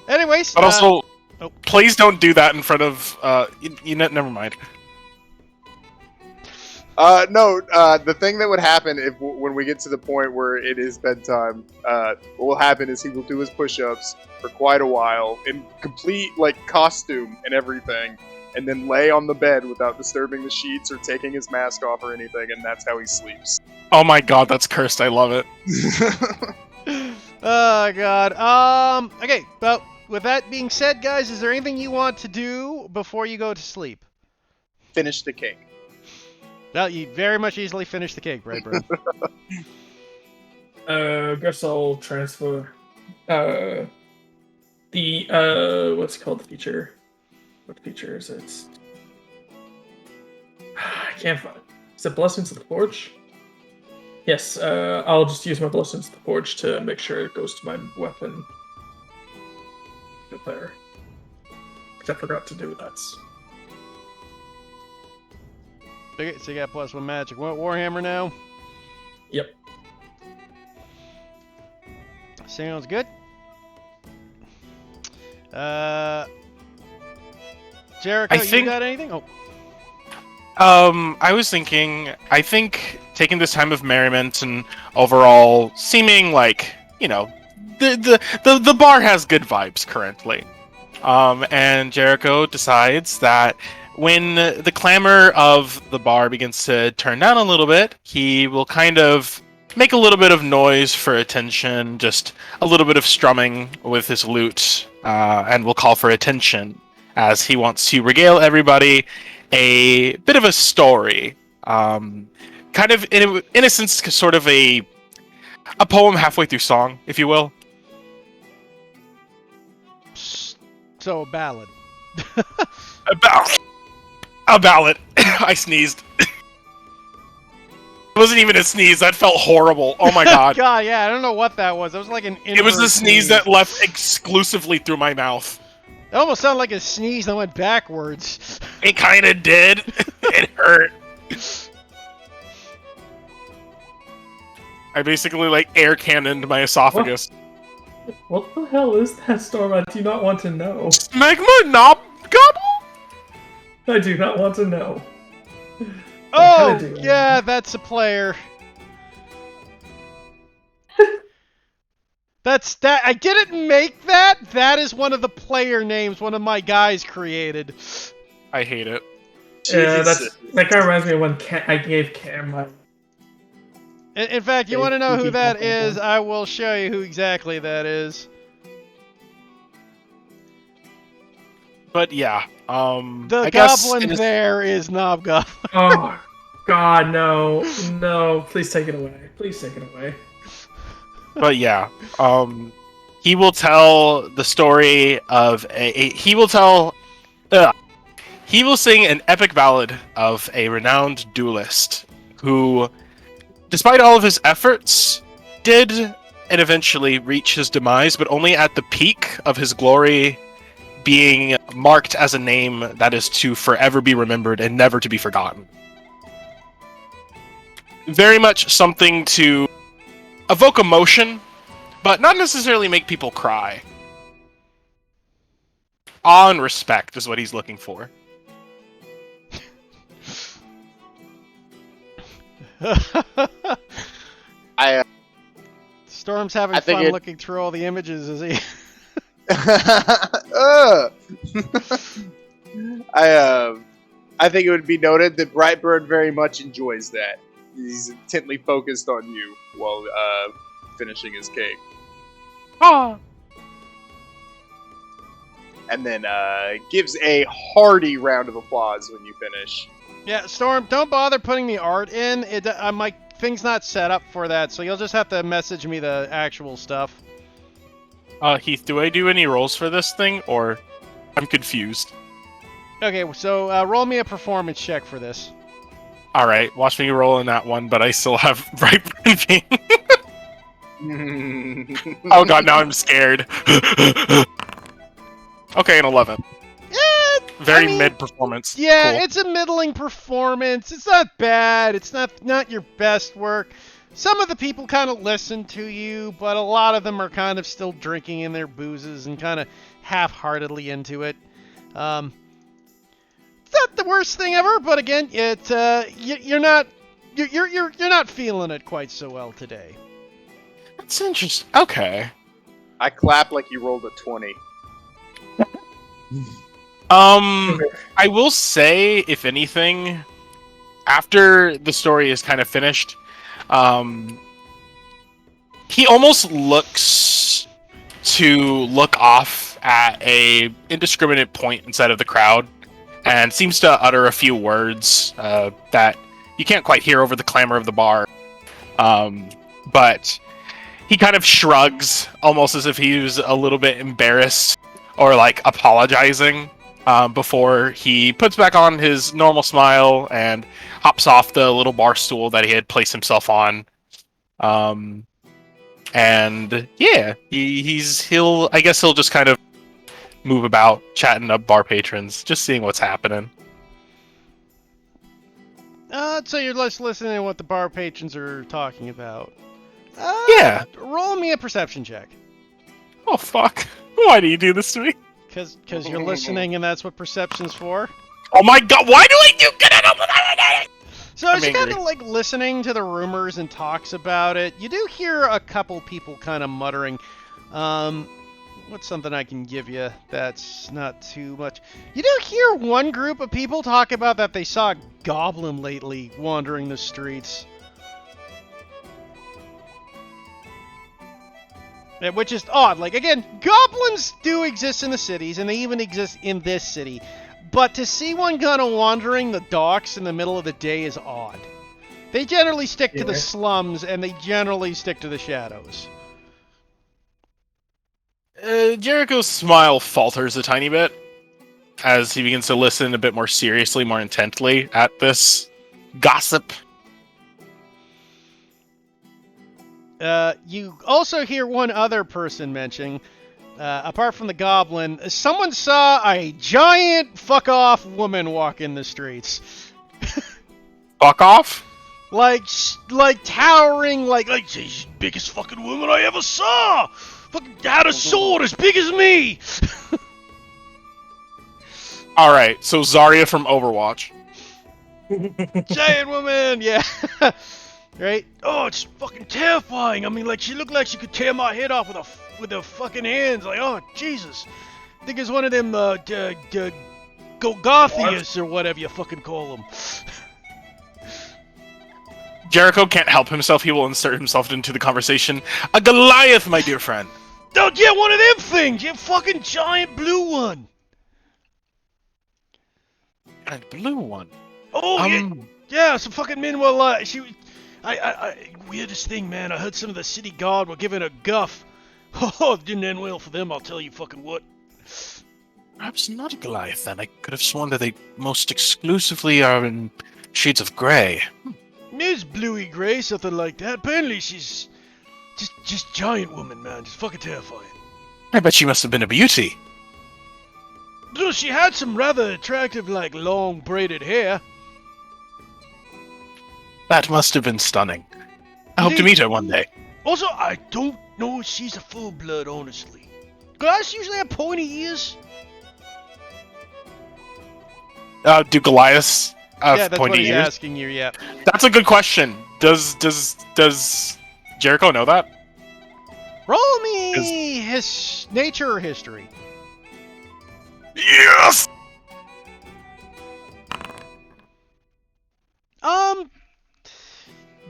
Anyways, But also, oh. please don't do that in front of, never mind. No, the thing that would happen when we get to the point where it is bedtime, what will happen is he will do his push-ups for quite a while in complete, like, costume and everything, and then lay on the bed without disturbing the sheets or taking his mask off or anything, and that's how he sleeps. Oh my god, that's cursed. I love it. Oh god. Okay, well, with that being said, guys, is there anything you want to do before you go to sleep? Finish the cake. Well, you very much easily finish the cake, Brightburn. Guess I'll transfer the what's it called, the feature? What feature is it? I can't find it. Is it Blessings of the Forge? Yes, I'll just use my Blessings of the Forge to make sure it goes to my weapon there. Because I forgot to do that. Okay, so you got +1 magic. What Warhammer now? Yep. Sounds good. Jericho, you got anything? Oh. I was thinking, I think taking this time of merriment and overall seeming like, the bar has good vibes currently. And Jericho decides that when the clamor of the bar begins to turn down a little bit, he will kind of make a little bit of noise for attention, just a little bit of strumming with his lute, and will call for attention as he wants to regale everybody a bit of a story. Kind of, in a sense, sort of a poem halfway through song, if you will. So, a ballad. A ballad. I sneezed. It wasn't even a sneeze. That felt horrible. Oh my god. God, yeah, I don't know what that was. It was like an It was the sneeze that left exclusively through my mouth. It almost sounded like a sneeze that went backwards. It kind of did. It hurt. I basically, air cannoned my esophagus. What the hell is that, Storm? I do not want to know. Smegma Knob Gobble? I do not want to know. Oh, yeah, that's a player. That's that. I didn't make that. That is one of the player names one of my guys created. I hate it. Yeah, Jesus. that kind of reminds me of when I gave Cam my. In fact, you Okay, want to know you who keep that talking, is? Tom. I will show you who exactly that is. But yeah, The I guess goblin there is Knobgoblin. Oh, God, no. No, please take it away. Please take it away. but yeah, he will tell the story of he will tell he will sing an epic ballad of a renowned duelist who, despite all of his efforts, did and eventually reach his demise, but only at the peak of his glory, being marked as a name that is to forever be remembered and never to be forgotten. Very much something to evoke emotion, but not necessarily make people cry. Awe and respect is what he's looking for. Storm's having I think fun it- looking through all the images, is he? I think it would be noted that Brightburn very much enjoys that. He's intently focused on you while finishing his cake. Ah. And then gives a hearty round of applause when you finish. Yeah, Storm, don't bother putting the art in. My thing's not set up for that, so you'll just have to message me the actual stuff. Heath, do I do any rolls for this thing, or I'm confused? Okay, so roll me a performance check for this. All right, watch me roll in that one, but I still have Brightburn being. Oh god, now I'm scared. Okay, an 11. Very mid performance. Yeah, Cool. it's a middling performance. It's not bad. It's not your best work. Some of the people kind of listen to you, but a lot of them are kind of still drinking in their boozes and kind of half-heartedly into it. It's not the worst thing ever, but again, you're not feeling it quite so well today. That's interesting. Okay. I clap like you rolled a 20. I will say, if anything, after the story is kind of finished, he almost looks to look off at a indiscriminate point inside of the crowd and seems to utter a few words that you can't quite hear over the clamor of the bar. But he kind of shrugs, almost as if he was a little bit embarrassed or like apologizing, before he puts back on his normal smile and hops off the little bar stool that he had placed himself on. And yeah, he'll I guess he'll just kind of move about, chatting up bar patrons, just seeing what's happening. So you're just listening to what the bar patrons are talking about. Yeah. Roll me a perception check. Oh fuck! Why do you do this to me? Because you're listening and that's what perception's for. Oh my god! Why do I do? So as I'm you're kind angry. of like listening to the rumors and talks about it, you do hear a couple people kind of muttering. What's something I can give you that's not too much? You do hear one group of people talk about that they saw a goblin lately wandering the streets. Which is odd. Like, again, goblins do exist in the cities, and they even exist in this city. But to see one kind of wandering the docks in the middle of the day is odd. They generally stick to the Yeah. slums, and they generally stick to the shadows. Jericho's smile falters a tiny bit as he begins to listen a bit more seriously, more intently at this gossip. You also hear one other person mentioning, apart from the goblin, someone saw a giant fuck-off woman walk in the streets. Fuck off? Like towering, like she's the biggest fucking woman I ever saw! Fucking had a sword as big as me! Alright, so Zarya from Overwatch. Giant woman, yeah. Right? Oh, it's fucking terrifying. I mean, like, she looked like she could tear my head off with her fucking hands. Like, oh, Jesus. I think it's one of them, Golgothias or whatever you fucking call them. Jericho can't help himself. He will insert himself into the conversation. A Goliath, my dear friend. Oh, yeah, one of them things. You fucking giant blue one. A blue one. Oh, yeah, some fucking men were like, weirdest thing, man. I heard some of the city guard were giving a guff. Oh, it didn't end well for them, I'll tell you fucking what. Perhaps not a Goliath, then. I could have sworn that they most exclusively are in shades of grey. Ms. Bluey Gray, something like that. Apparently she's just giant woman, man. Just fucking terrifying. I bet she must have been a beauty. No, she had some rather attractive, like, long braided hair. That must have been stunning. I hope to meet her one day. Also, I don't know if she's a full-blood, honestly. Guys usually have pointy ears. Do Goliaths have Yeah, that's pointy what he's ears? asking you, yeah. That's a good question. Does Jericho know that? Roll me his nature or history. Yes!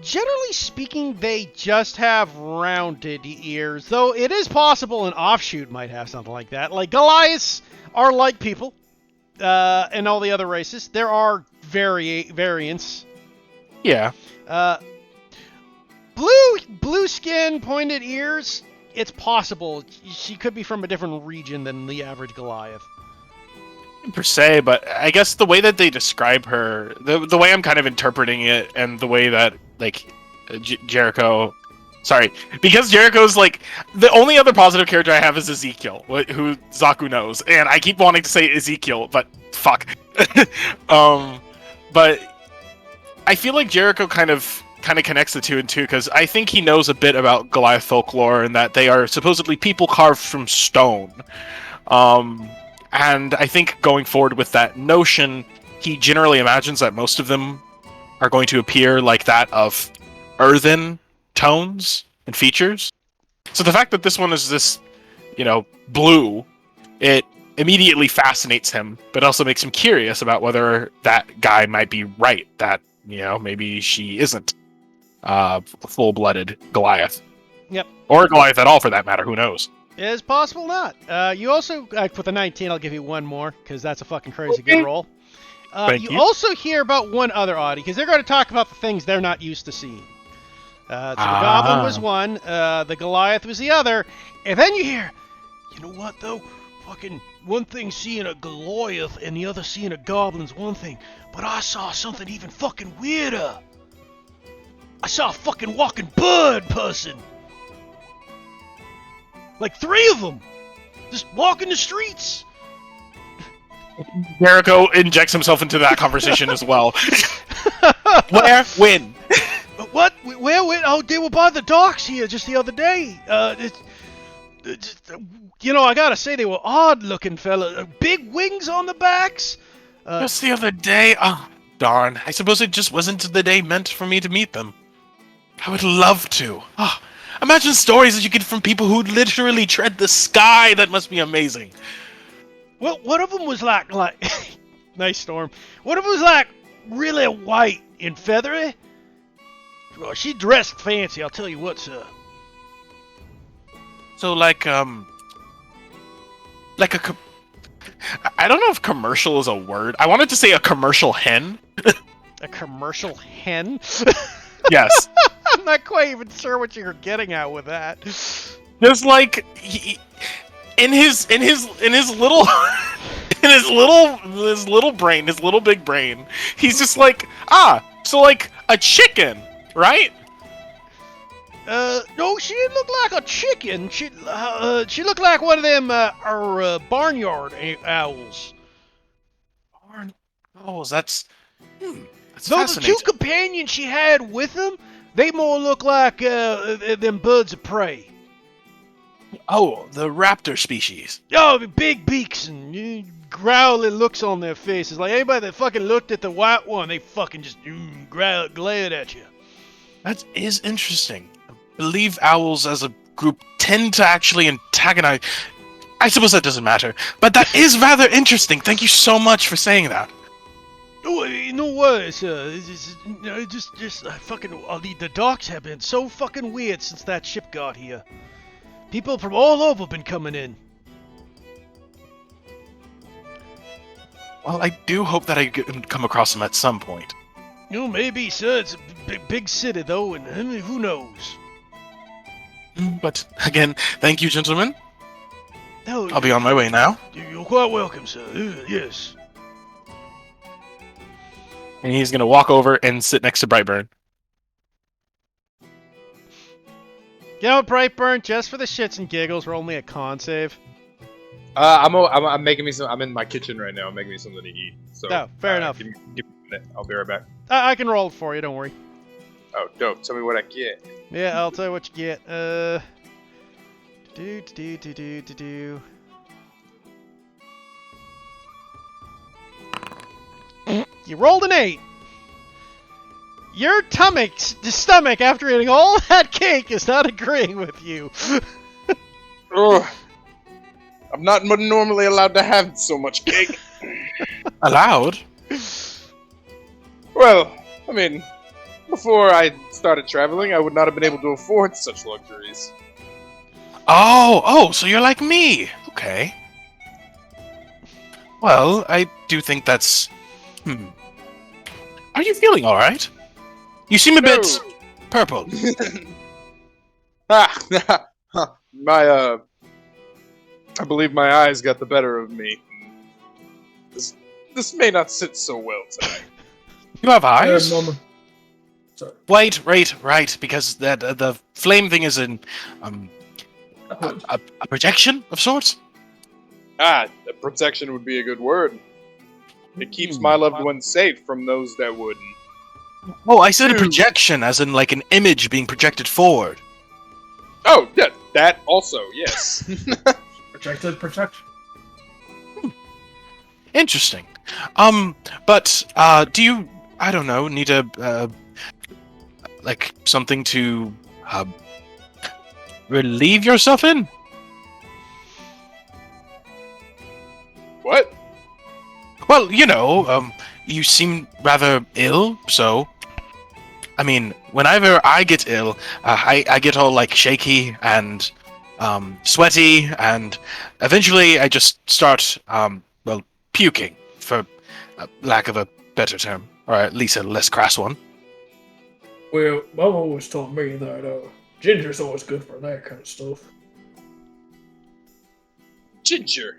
Generally speaking, they just have rounded ears, though it is possible an offshoot might have something like that. Like, Goliaths are like people, and all the other races. There are variants. Yeah. Blue skin, pointed ears, it's possible. She could be from a different region than the average Goliath. Per se, but I guess the way that they describe her, the way I'm kind of interpreting it, and the way that, like, Jericho... Sorry, because Jericho's, like, the only other positive character I have is Ezekiel, who Zaku knows, and I keep wanting to say Ezekiel, but fuck. But I feel like Jericho kind of connects the two and two, because I think he knows a bit about Goliath folklore, and that they are supposedly people carved from stone. And I think going forward with that notion, he generally imagines that most of them are going to appear like that of earthen tones and features. So the fact that this one is this, blue, it immediately fascinates him, but also makes him curious about whether that guy might be right, that, maybe she isn't full-blooded Goliath. Yep. Or Goliath at all, for that matter, who knows? It's possible not. You also, with the 19, I'll give you one more, because that's a fucking crazy good roll. Thank you. Also hear about one other oddity, because they're going to talk about the things they're not used to seeing. So the Goblin was one, the Goliath was the other, and then you hear, you know what, though? Fucking one thing seeing a Goliath and the other seeing a Goblin's one thing, but I saw something even fucking weirder. I saw a fucking walking bird person. Like 3 of them, just walking the streets. Jericho injects himself into that conversation as well. Where? When? What? Where? Oh, they were by the docks here just the other day. I gotta say they were odd-looking fella. Big wings on the backs. Just the other day? Oh, darn. I suppose it just wasn't the day meant for me to meet them. I would love to. Oh, imagine stories that you get from people who literally tread the sky. That must be amazing. Well, one of them was like, nice storm. One of them was like really white and feathery. Well, she dressed fancy, I'll tell you what, sir. So, I don't know if commercial is a word. I wanted to say a commercial hen. A commercial hen? Yes. I'm not quite even sure what you're getting at with that. Just like in his little brain, his little big brain, he's just like, so like a chicken, right? No, she didn't look like a chicken. She looked like one of them barnyard owls. Barn owls. That's Though the fascinating. 2 companions she had with them, they more look like them birds of prey. Oh, the raptor species. Oh, the big beaks and growly looks on their faces. Like anybody that fucking looked at the white one, they fucking just glared at you. That is interesting. I believe owls as a group tend to actually antagonize. I suppose that doesn't matter, but that is rather interesting. Thank you so much for saying that. Oh, no worries, the docks have been so fucking weird since that ship got here. People from all over been coming in. Well, I do hope that I come across them at some point. Maybe, sir. It's a big city, though, and who knows? But again, thank you, gentlemen. No, I'll be on my way now. You're quite welcome, sir. Yes. And he's gonna walk over and sit next to Brightburn. You know, Brightburn, just for the shits and giggles, roll me a con save. I'm making me some. I'm in my kitchen right now. I'm making me something to eat. So. Oh, fair enough. Give me a minute. I'll be right back. I can roll it for you. Don't worry. Oh, dope. Tell me what I get. Yeah, I'll tell you what you get. You rolled an 8. Your stomach, after eating all that cake, is not agreeing with you. Ugh. I'm not normally allowed to have so much cake. Allowed? Well, I mean, before I started traveling, I would not have been able to afford such luxuries. Oh, so you're like me. Okay. Well, I do think that's... Are you feeling alright? You seem a bit purple. I believe my eyes got the better of me. This may not sit so well tonight. You have eyes? Sorry. Right, because the flame thing is a projection of sorts? Protection would be a good word. It keeps my loved ones safe from those that wouldn't. Oh, I said a projection, as in like an image being projected forward. Oh, yeah, that also, yes. Projected protection. Interesting. But do you, I don't know, need a like something to relieve yourself in? What? Well, you seem rather ill, so... I mean, whenever I get ill, I get all, like, shaky and sweaty, and eventually I just start, puking, for lack of a better term, or at least a less crass one. Well, Mom always told me that ginger's always good for that kind of stuff. Ginger.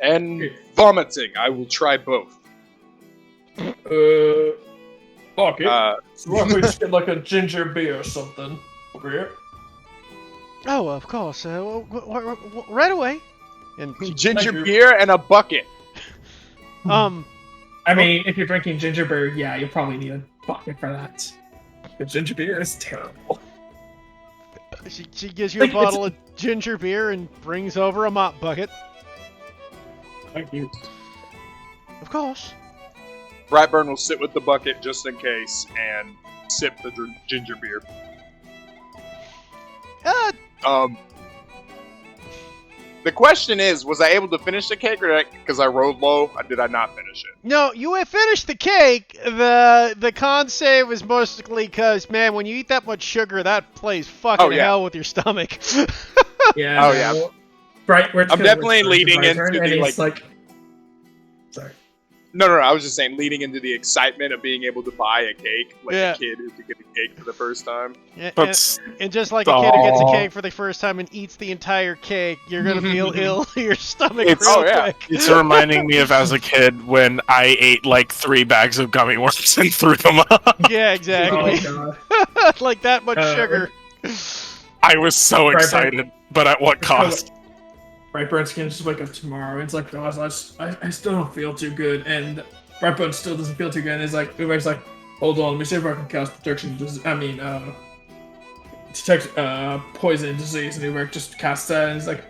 And vomiting. I will try both. Okay. So why don't we just get like a ginger beer or something over here? Oh, of course. Right away. And Ginger beer and a bucket. I mean, if you're drinking ginger beer, yeah, you'll probably need a bucket for that. The ginger beer is terrible. She gives you a bottle of ginger beer and brings over a mop bucket. Thank you. Of course. Brightburn will sit with the bucket just in case and sip the ginger beer. The question is, was I able to finish the cake, or because I rolled low, did I not finish it? No, you had finished the cake. The con save was mostly because, man, when you eat that much sugar, that plays fucking hell with your stomach. Yeah. Oh, yeah. I'm definitely leading into the, like... Sorry. No, I was just saying, leading into the excitement of being able to buy a cake, like a kid who could get a cake for the first time. Yeah, and just like a kid who gets a cake for the first time and eats the entire cake, you're gonna feel ill in your stomach real quick. It's reminding me of as a kid when I ate like 3 bags of gummy worms and threw them up. Yeah, exactly. Oh, God. Like that much sugar. I was so excited, but at what cost? Brightburn's gonna just wake up tomorrow, and it's like, guys, I still don't feel too good, and Brightburn still doesn't feel too good, and it's like, Uber's like, hold on, let me see if I can cast protection, detect poison disease, and Uber just casts that, and he's like,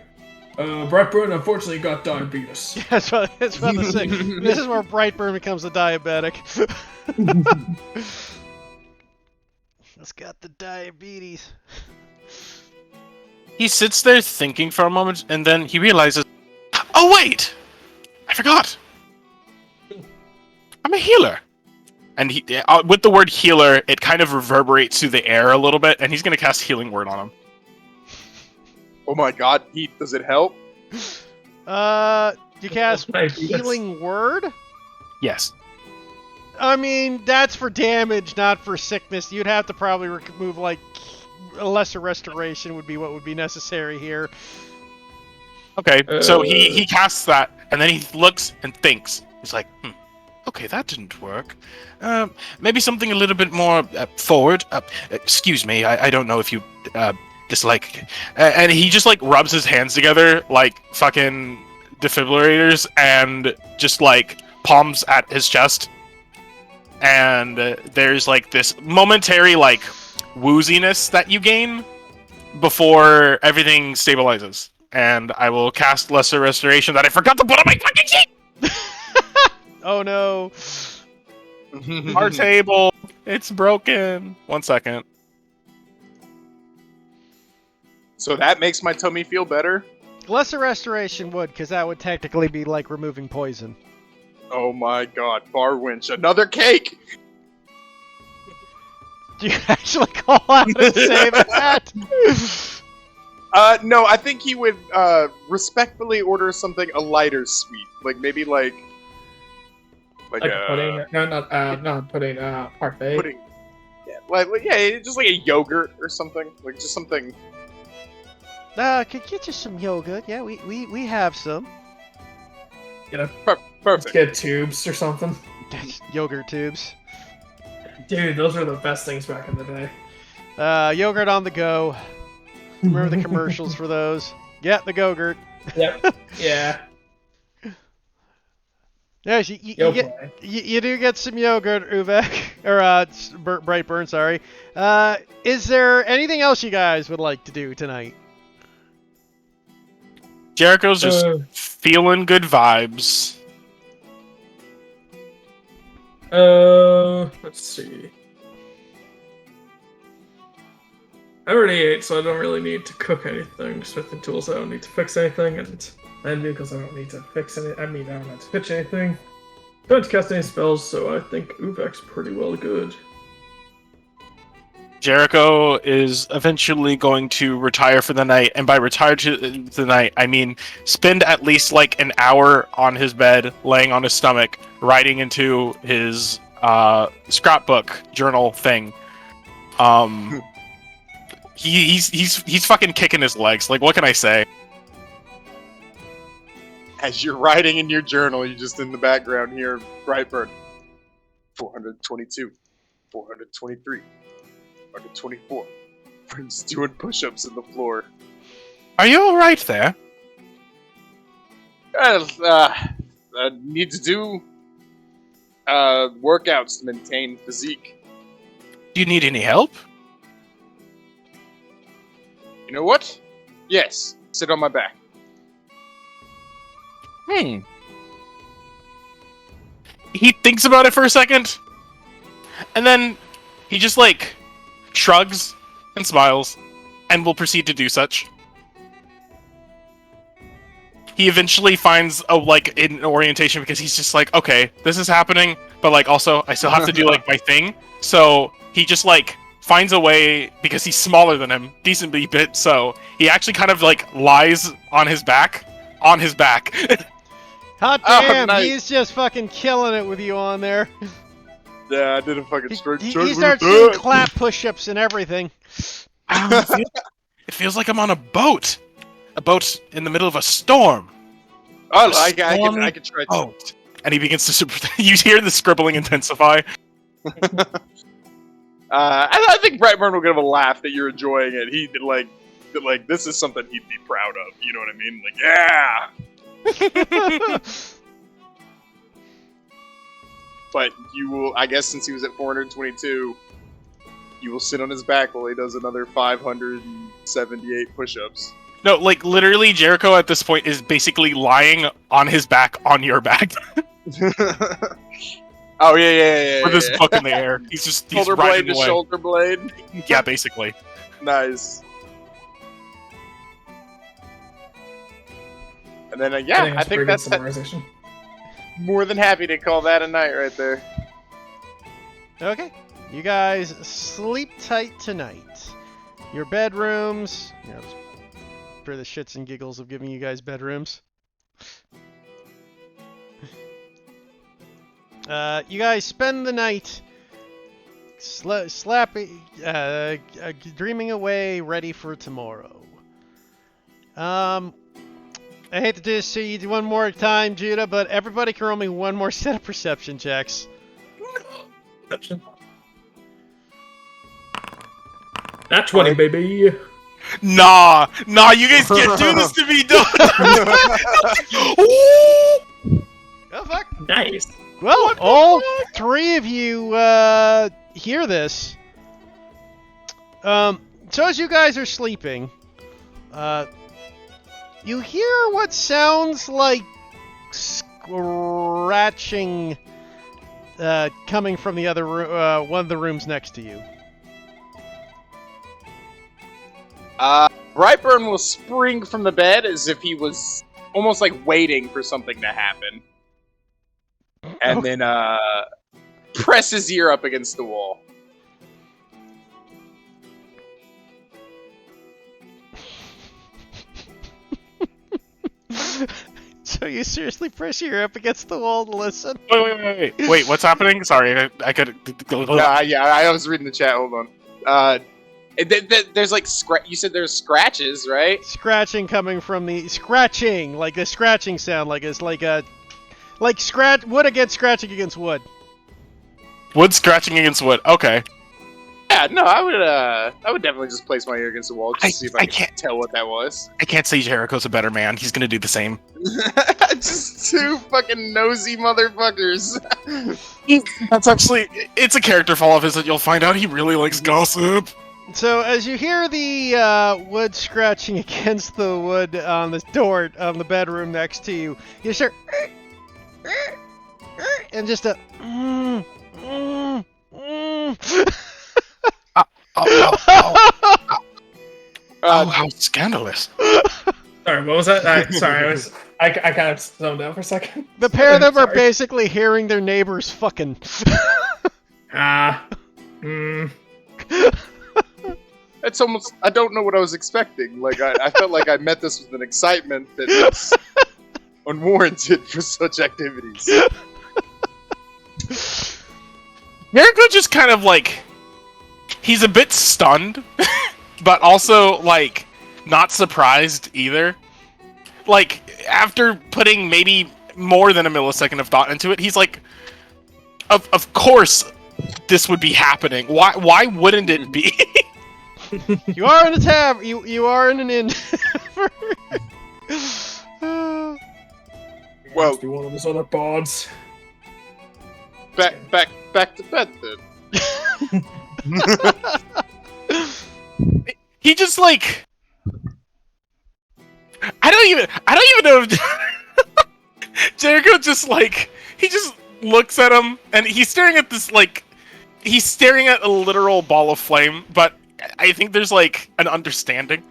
Brightburn unfortunately got diabetes. Yeah, that's what I was to say. This is where Brightburn becomes a diabetic. Man's got the diabetes. He sits there thinking for a moment, and then he realizes, oh wait! I forgot! I'm a healer! And he, with the word healer, it kind of reverberates through the air a little bit, and he's going to cast Healing Word on him. Oh my god, Heath, does it help? You cast Nice. Healing Word? Yes. I mean, that's for damage, not for sickness. You'd have to probably remove, like, a lesser restoration would be what would be necessary here. Okay, so he casts that, and then he looks and thinks. He's like, okay, that didn't work. Maybe something a little bit more forward. Excuse me, I don't know if you dislike... and he just, like, rubs his hands together like fucking defibrillators and just, like, palms at his chest. And there's, like, this momentary, like, wooziness that you gain before everything stabilizes. And I will cast Lesser Restoration that I forgot to put on my fucking sheet! Oh no. Our table, it's broken. 1 second. So that makes my tummy feel better? Lesser restoration would, because that would technically be like removing poison. Oh my god, Barwinch, another cake! Do you actually call out and say that? No, I think he would respectfully order something a lighter sweet. Like maybe like Like pudding? No, not pudding. Parfait. pudding. Yeah, yeah, just like a yogurt or something. Like just something. Could get you some yogurt. Yeah, we have some. Let's Perfect. get tubes or something. Yogurt tubes. Dude, those were the best things back in the day. Yogurt on the go. Remember the commercials for those? Yeah, the Go-Gurt. Yep. Yeah. Yes, you do get some yogurt, Uvek. Or, Brightburn, sorry. Is there anything else you guys would like to do tonight? Jericho's just feeling good vibes. Let's see. I already ate, so I don't really need to cook anything. Smithing tools, I don't need to fix anything, and because I don't need to fix any. I mean, I don't have to pitch anything. Don't cast any spells, so I think Uvek's pretty well good. Jericho is eventually going to retire for the night, and by retire to the night, I mean spend at least like an hour on his bed, laying on his stomach, writing into his scrapbook journal thing. He's fucking kicking his legs. Like, what can I say? As you're writing in your journal, you just in the background hear Brightburn. 422, 423, 424. Friends doing push-ups in the floor. Are you all right there? I need to do workouts to maintain physique. Do you need any help? You know what? Yes. Sit on my back. He thinks about it for a second, and then he just like shrugs and smiles, and will proceed to do such. He eventually finds an orientation because he's just like, okay, this is happening, but like also I still have to do like my thing. So he just like finds a way, because he's smaller than him, decently bit, so he actually kind of like lies on his back. Hot Oh, damn, nice. he's just fucking killing it with you on there. Yeah, I did a fucking straight He starts doing clap push-ups and everything. It feels like I'm on a boat in the middle of a storm. Oh, I can try to. Boat. And he begins to. You hear the scribbling intensify. I think Brightburn will give a laugh that you're enjoying it. He did like this is something he'd be proud of. You know what I mean? Like, yeah. But you will, I guess, since he was at 422, you will sit on his back while he does another 578 push-ups. No, like literally, Jericho at this point is basically lying on his back on your back. Oh yeah. with his book in the air. He's Shoulder blade riding to away. shoulder blade. Yeah, basically. Nice. And then I think that's summarization. more than happy to call that a night right there. Okay. You guys sleep tight tonight. Your bedrooms, just for the shits and giggles of giving you guys bedrooms. You guys spend the night dreaming away, ready for tomorrow. I hate to do this to you one more time, Judah, but everybody can roll me one more set of perception checks. Perception. Nat 20, baby. Nah, you guys can't do this to me, dog. Oh, fuck. Nice. Well, all three of you hear this. So as you guys are sleeping, you hear what sounds like scratching coming from the other one of the rooms next to you. Brightburn will spring from the bed as if he was almost like waiting for something to happen. And then press his ear up against the wall. So you seriously press your ear up against the wall to listen? Wait, what's happening? Sorry, I could. I was reading the chat. Hold on. There's like you said there's scratches, right? Scratching coming from the scratching, like the scratching sound, like it's like a wood against scratching against wood. Wood scratching against wood. Okay. Yeah, no, I would definitely just place my ear against the wall just to see if I can't tell what that was. I can't say Jericho's a better man. He's gonna do the same. Just two fucking nosy motherfuckers. That's actually, it's a character flaw of his that you'll find out he really likes gossip. So as you hear the wood scratching against the wood on the door of the bedroom next to you, you start and just a Oh, how scandalous. Sorry, what was that? I kind of zoned out for a second. The pair of them are Sorry. basically hearing their neighbors fucking. It's almost, I don't know what I was expecting. Like, I felt like I met this with an excitement that was unwarranted for such activities. Jericho just kind of like, he's a bit stunned, but also like not surprised either. Like after putting maybe more than a millisecond of thought into it, he's like, of course this would be happening. Why wouldn't it be? You are in a tavern. You are in an inn. Well, Must be one of those other bards. back to bed then. He just like, I don't even know if Jericho just like, he just looks at him and he's staring at this like, he's staring at a literal ball of flame, but I think there's like an understanding.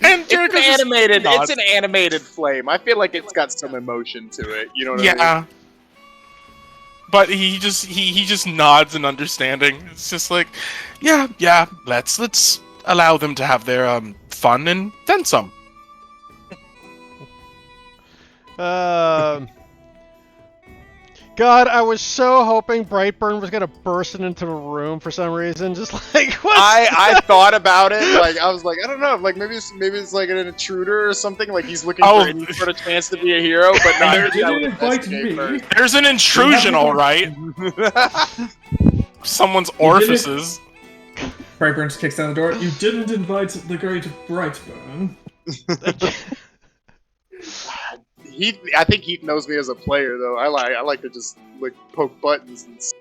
And Jericho It's just animated. nods. It's an animated flame. I feel like it's got some emotion to it. You know what I mean? Yeah. But he just nods in understanding. It's just like, yeah, let's allow them to have their fun and then some. God, I was so hoping Brightburn was gonna burst into the room for some reason. Just like what? I thought about it. Like I was like, I don't know. Like maybe it's like an intruder or something. Like he's looking for any sort of chance to be a hero, but not. You didn't invite me. There's an intrusion, all right. Someone's orifices. Brightburn just kicks down the door. You didn't invite the great Brightburn. I think he knows me as a player though. I like to just like poke buttons and I see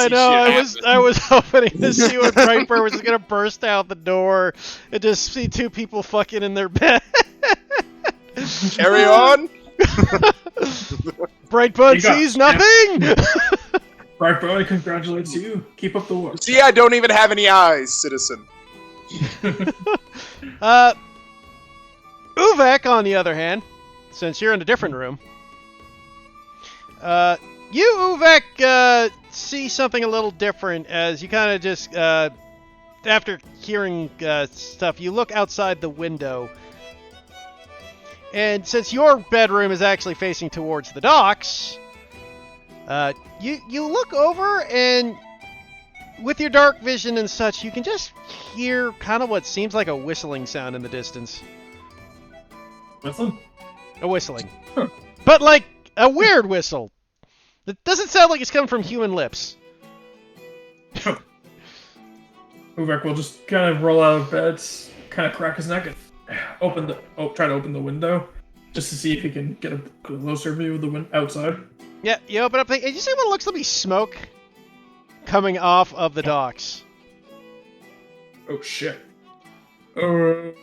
know. shit I was hoping to see when Brightburn was gonna burst out the door and just see two people fucking in their bed. Carry on. Brightbud You got- sees nothing! Brightbud congratulates you. Keep up the work. See, I don't even have any eyes, citizen. Uvek, on the other hand, since you're in a different room, you, Uvek, see something a little different as you kind of just, after hearing stuff, you look outside the window. And since your bedroom is actually facing towards the docks, you look over and with your dark vision and such, you can just hear kind of what seems like a whistling sound in the distance. Whistle? A whistling. Huh. But like a weird whistle. It doesn't sound like it's coming from human lips. Uvek will just kind of roll out of bed, kind of crack his neck, and try to open the window, just to see if he can get a closer view of the outside. Yeah, you open up and you see what looks to be smoke coming off of the docks. Oh shit. Okay.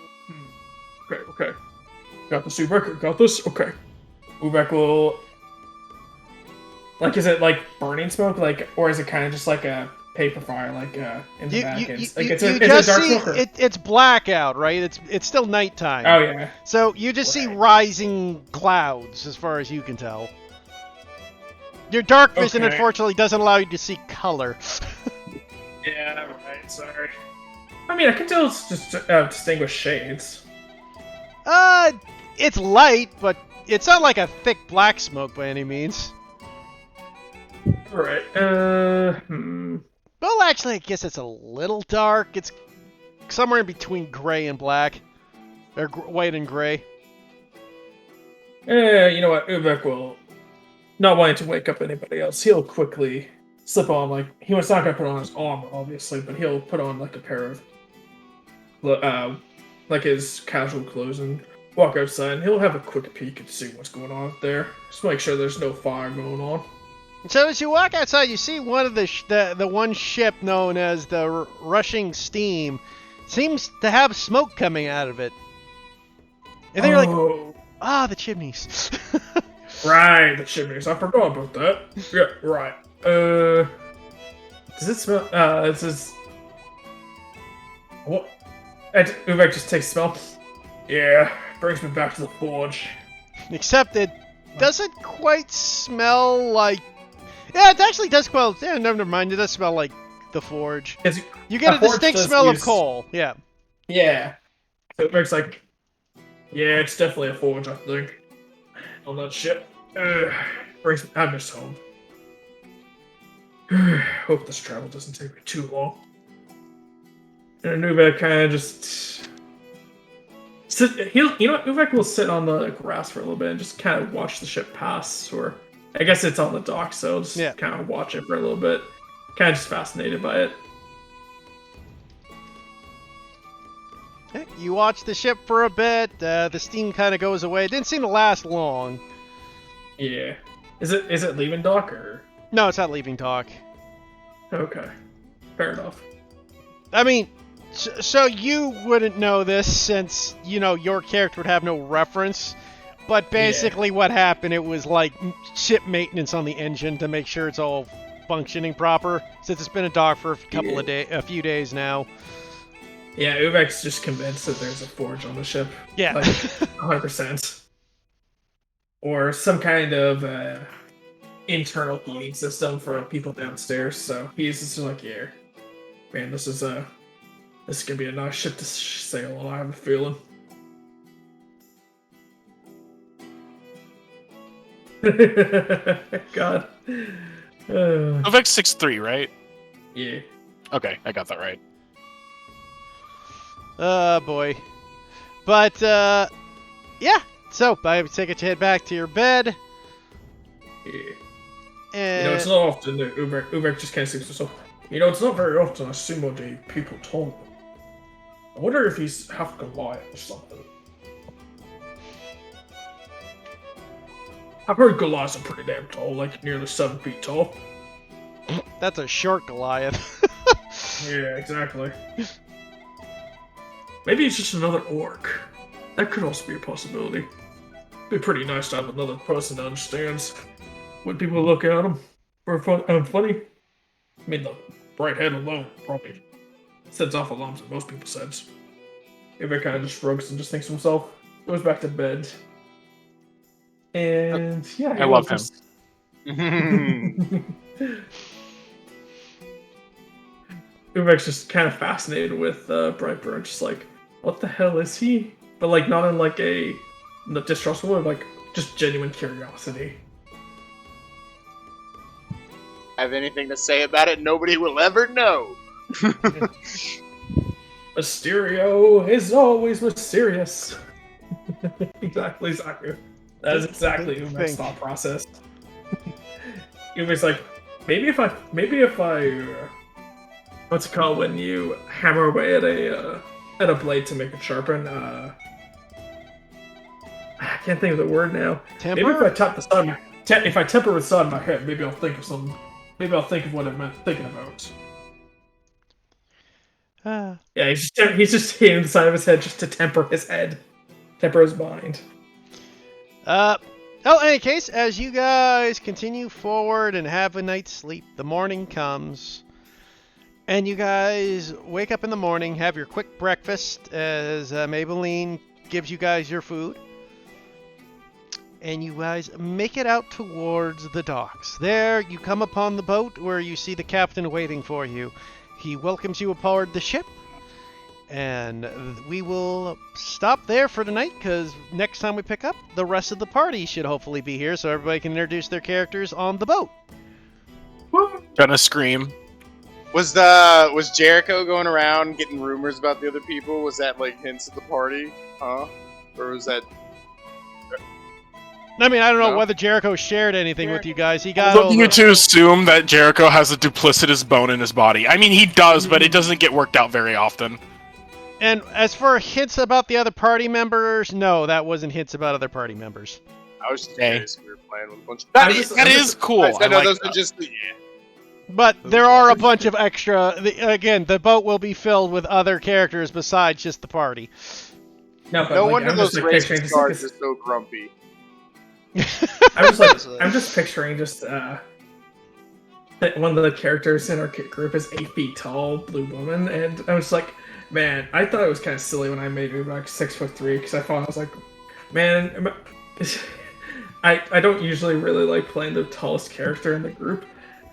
Got this, Uvek. Got this. Okay. Uvek will. Like, is it like burning smoke, like, or is it kind of just like a paper fire, like in the back? It's a dark smoke. It's blackout, right? It's still nighttime. Oh yeah. So you just see Right. rising clouds, as far as you can tell. Your dark vision, Okay. unfortunately, doesn't allow you to see color. Yeah. Right. Sorry. I mean, I can still just distinguish shades. It's light, but it's not like a thick black smoke by any means. Right. Well, actually, I guess it's a little dark. It's somewhere in between gray and black. Or white and gray. You know what? Uvek will, not wanting to wake up anybody else, he'll quickly slip on, like, he was not going to put on his armor, obviously, but he'll put on, like, a pair of, like, his casual clothes and walk outside, and he'll have a quick peek and see what's going on up there. Just make sure there's no fire going on. So as you walk outside, you see one of the one ship known as the Rushing Steam seems to have smoke coming out of it. And then you're like, the chimneys. Right, the chimneys. I forgot about that. Yeah, right. Does it smell? It says. What? Uvek just takes a smell. Yeah, brings me back to the forge. Except it doesn't quite smell like. Yeah, it actually does smell. Yeah, never mind. It does smell like the forge. You get a forge distinct does smell of use- coal. Yeah. Yeah. So Uvek's like, yeah, it's definitely a forge, I think. On that ship. I miss home. Hope this travel doesn't take me too long. And Uvek kind of just Uvek will sit on the grass for a little bit and just kind of watch the ship pass, or I guess it's on the dock, so just kind of watch it for a little bit. Kind of just fascinated by it. Okay, you watch the ship for a bit. The steam kind of goes away. It didn't seem to last long. Yeah. Is it leaving dock or? No, it's not leaving dock. Okay. Fair enough. I mean, so you wouldn't know this since, you know, your character would have no reference. But basically what happened, it was like ship maintenance on the engine to make sure it's all functioning proper. Since it's been a dock for a few days now. Yeah, Uvek's just convinced that there's a forge on the ship. Yeah. Like, 100%. Or some kind of internal heating system for people downstairs. So he's just like, yeah, man, this is gonna be a nice ship to sail on. I have a feeling. God. Uvek's 6'3", right? Yeah. Okay, I got that right. Boy. But, yeah. So, I would take it to head back to your bed. Yeah. And... You know, it's not often that Uvek just kind of thinks to himself, you know, it's not very often I see what the people told me. I wonder if he's half Goliath or something. I've heard Goliaths are pretty damn tall, like nearly 7 feet tall. That's a short Goliath. Yeah, exactly. Maybe it's just another orc. That could also be a possibility. It'd be pretty nice to have another person that understands when people look at him for funny. I mean, the bright head alone probably sets off alarms that most people sense. Uvek kind of just shrugs and just thinks to himself, goes back to bed. And yeah, I love him. Uvek's just kind of fascinated with Brightburn, just like, what the hell is he? But like not in like a distrustful way, like just genuine curiosity. Have anything to say about it? Nobody will ever know. Mysterio is always mysterious. Exactly. That is exactly Uvek's thought process. Uvek's like, maybe if I, what's it called when you hammer away at a blade to make it sharpen? I can't think of the word now. Temper? Maybe if I tap the sun, if I temper with sun in my head, maybe I'll think of something. Maybe I'll think of what I'm thinking about. Yeah, he's just hitting the side of his head just to temper his head, temper his mind. In any case, as you guys continue forward and have a night's sleep, the morning comes, and you guys wake up in the morning, have your quick breakfast as Maybelline gives you guys your food, and you guys make it out towards the docks. There, you come upon the boat where you see the captain waiting for you. He welcomes you aboard the ship, and we will stop there for tonight, because next time we pick up, the rest of the party should hopefully be here, so everybody can introduce their characters on the boat. Gonna scream. Was Jericho going around getting rumors about the other people? Was that like hints at the party? Huh? Or was that... I mean, I don't know No? whether Jericho shared anything with you guys. He got I'm all looking the- to assume that Jericho has a duplicitous bone in his body. I mean, he does, but it doesn't get worked out very often. And as for hints about the other party members, no, that wasn't hints about other party members. I was just Okay. curious. We were playing with a bunch of... That I'm is cool. I I know like those that. are just... Yeah. But there are a bunch of extra... Again, the boat will be filled with other characters besides just the party. No, but No like, wonder I'm those just, like, picturing racist just, like, guards are so grumpy. I'm just picturing just that one of the characters in our group is 8 feet tall, blue woman, and I was like, man, I thought it was kind of silly when I made her like 6'3", because I thought I was like, man, I don't usually really like playing the tallest character in the group.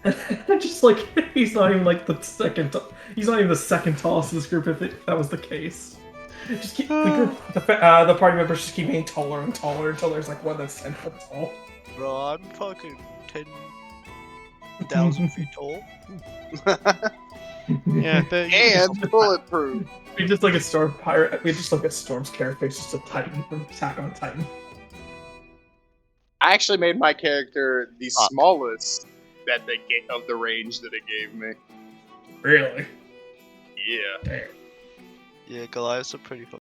And just like he's not even like the second tallest in this group if that was the case. Just keep the party members just keep getting taller and taller until there's like one that's 10 foot tall. Bro, I'm fucking 10,000 feet tall. Yeah, And bulletproof. We just look at Storm Pirate. We just look at Storm's character. It's just a Titan from Attack on Titan. I actually made my character the smallest that they gave of the range that it gave me. Really? Yeah. Damn. Yeah, Goliath's a pretty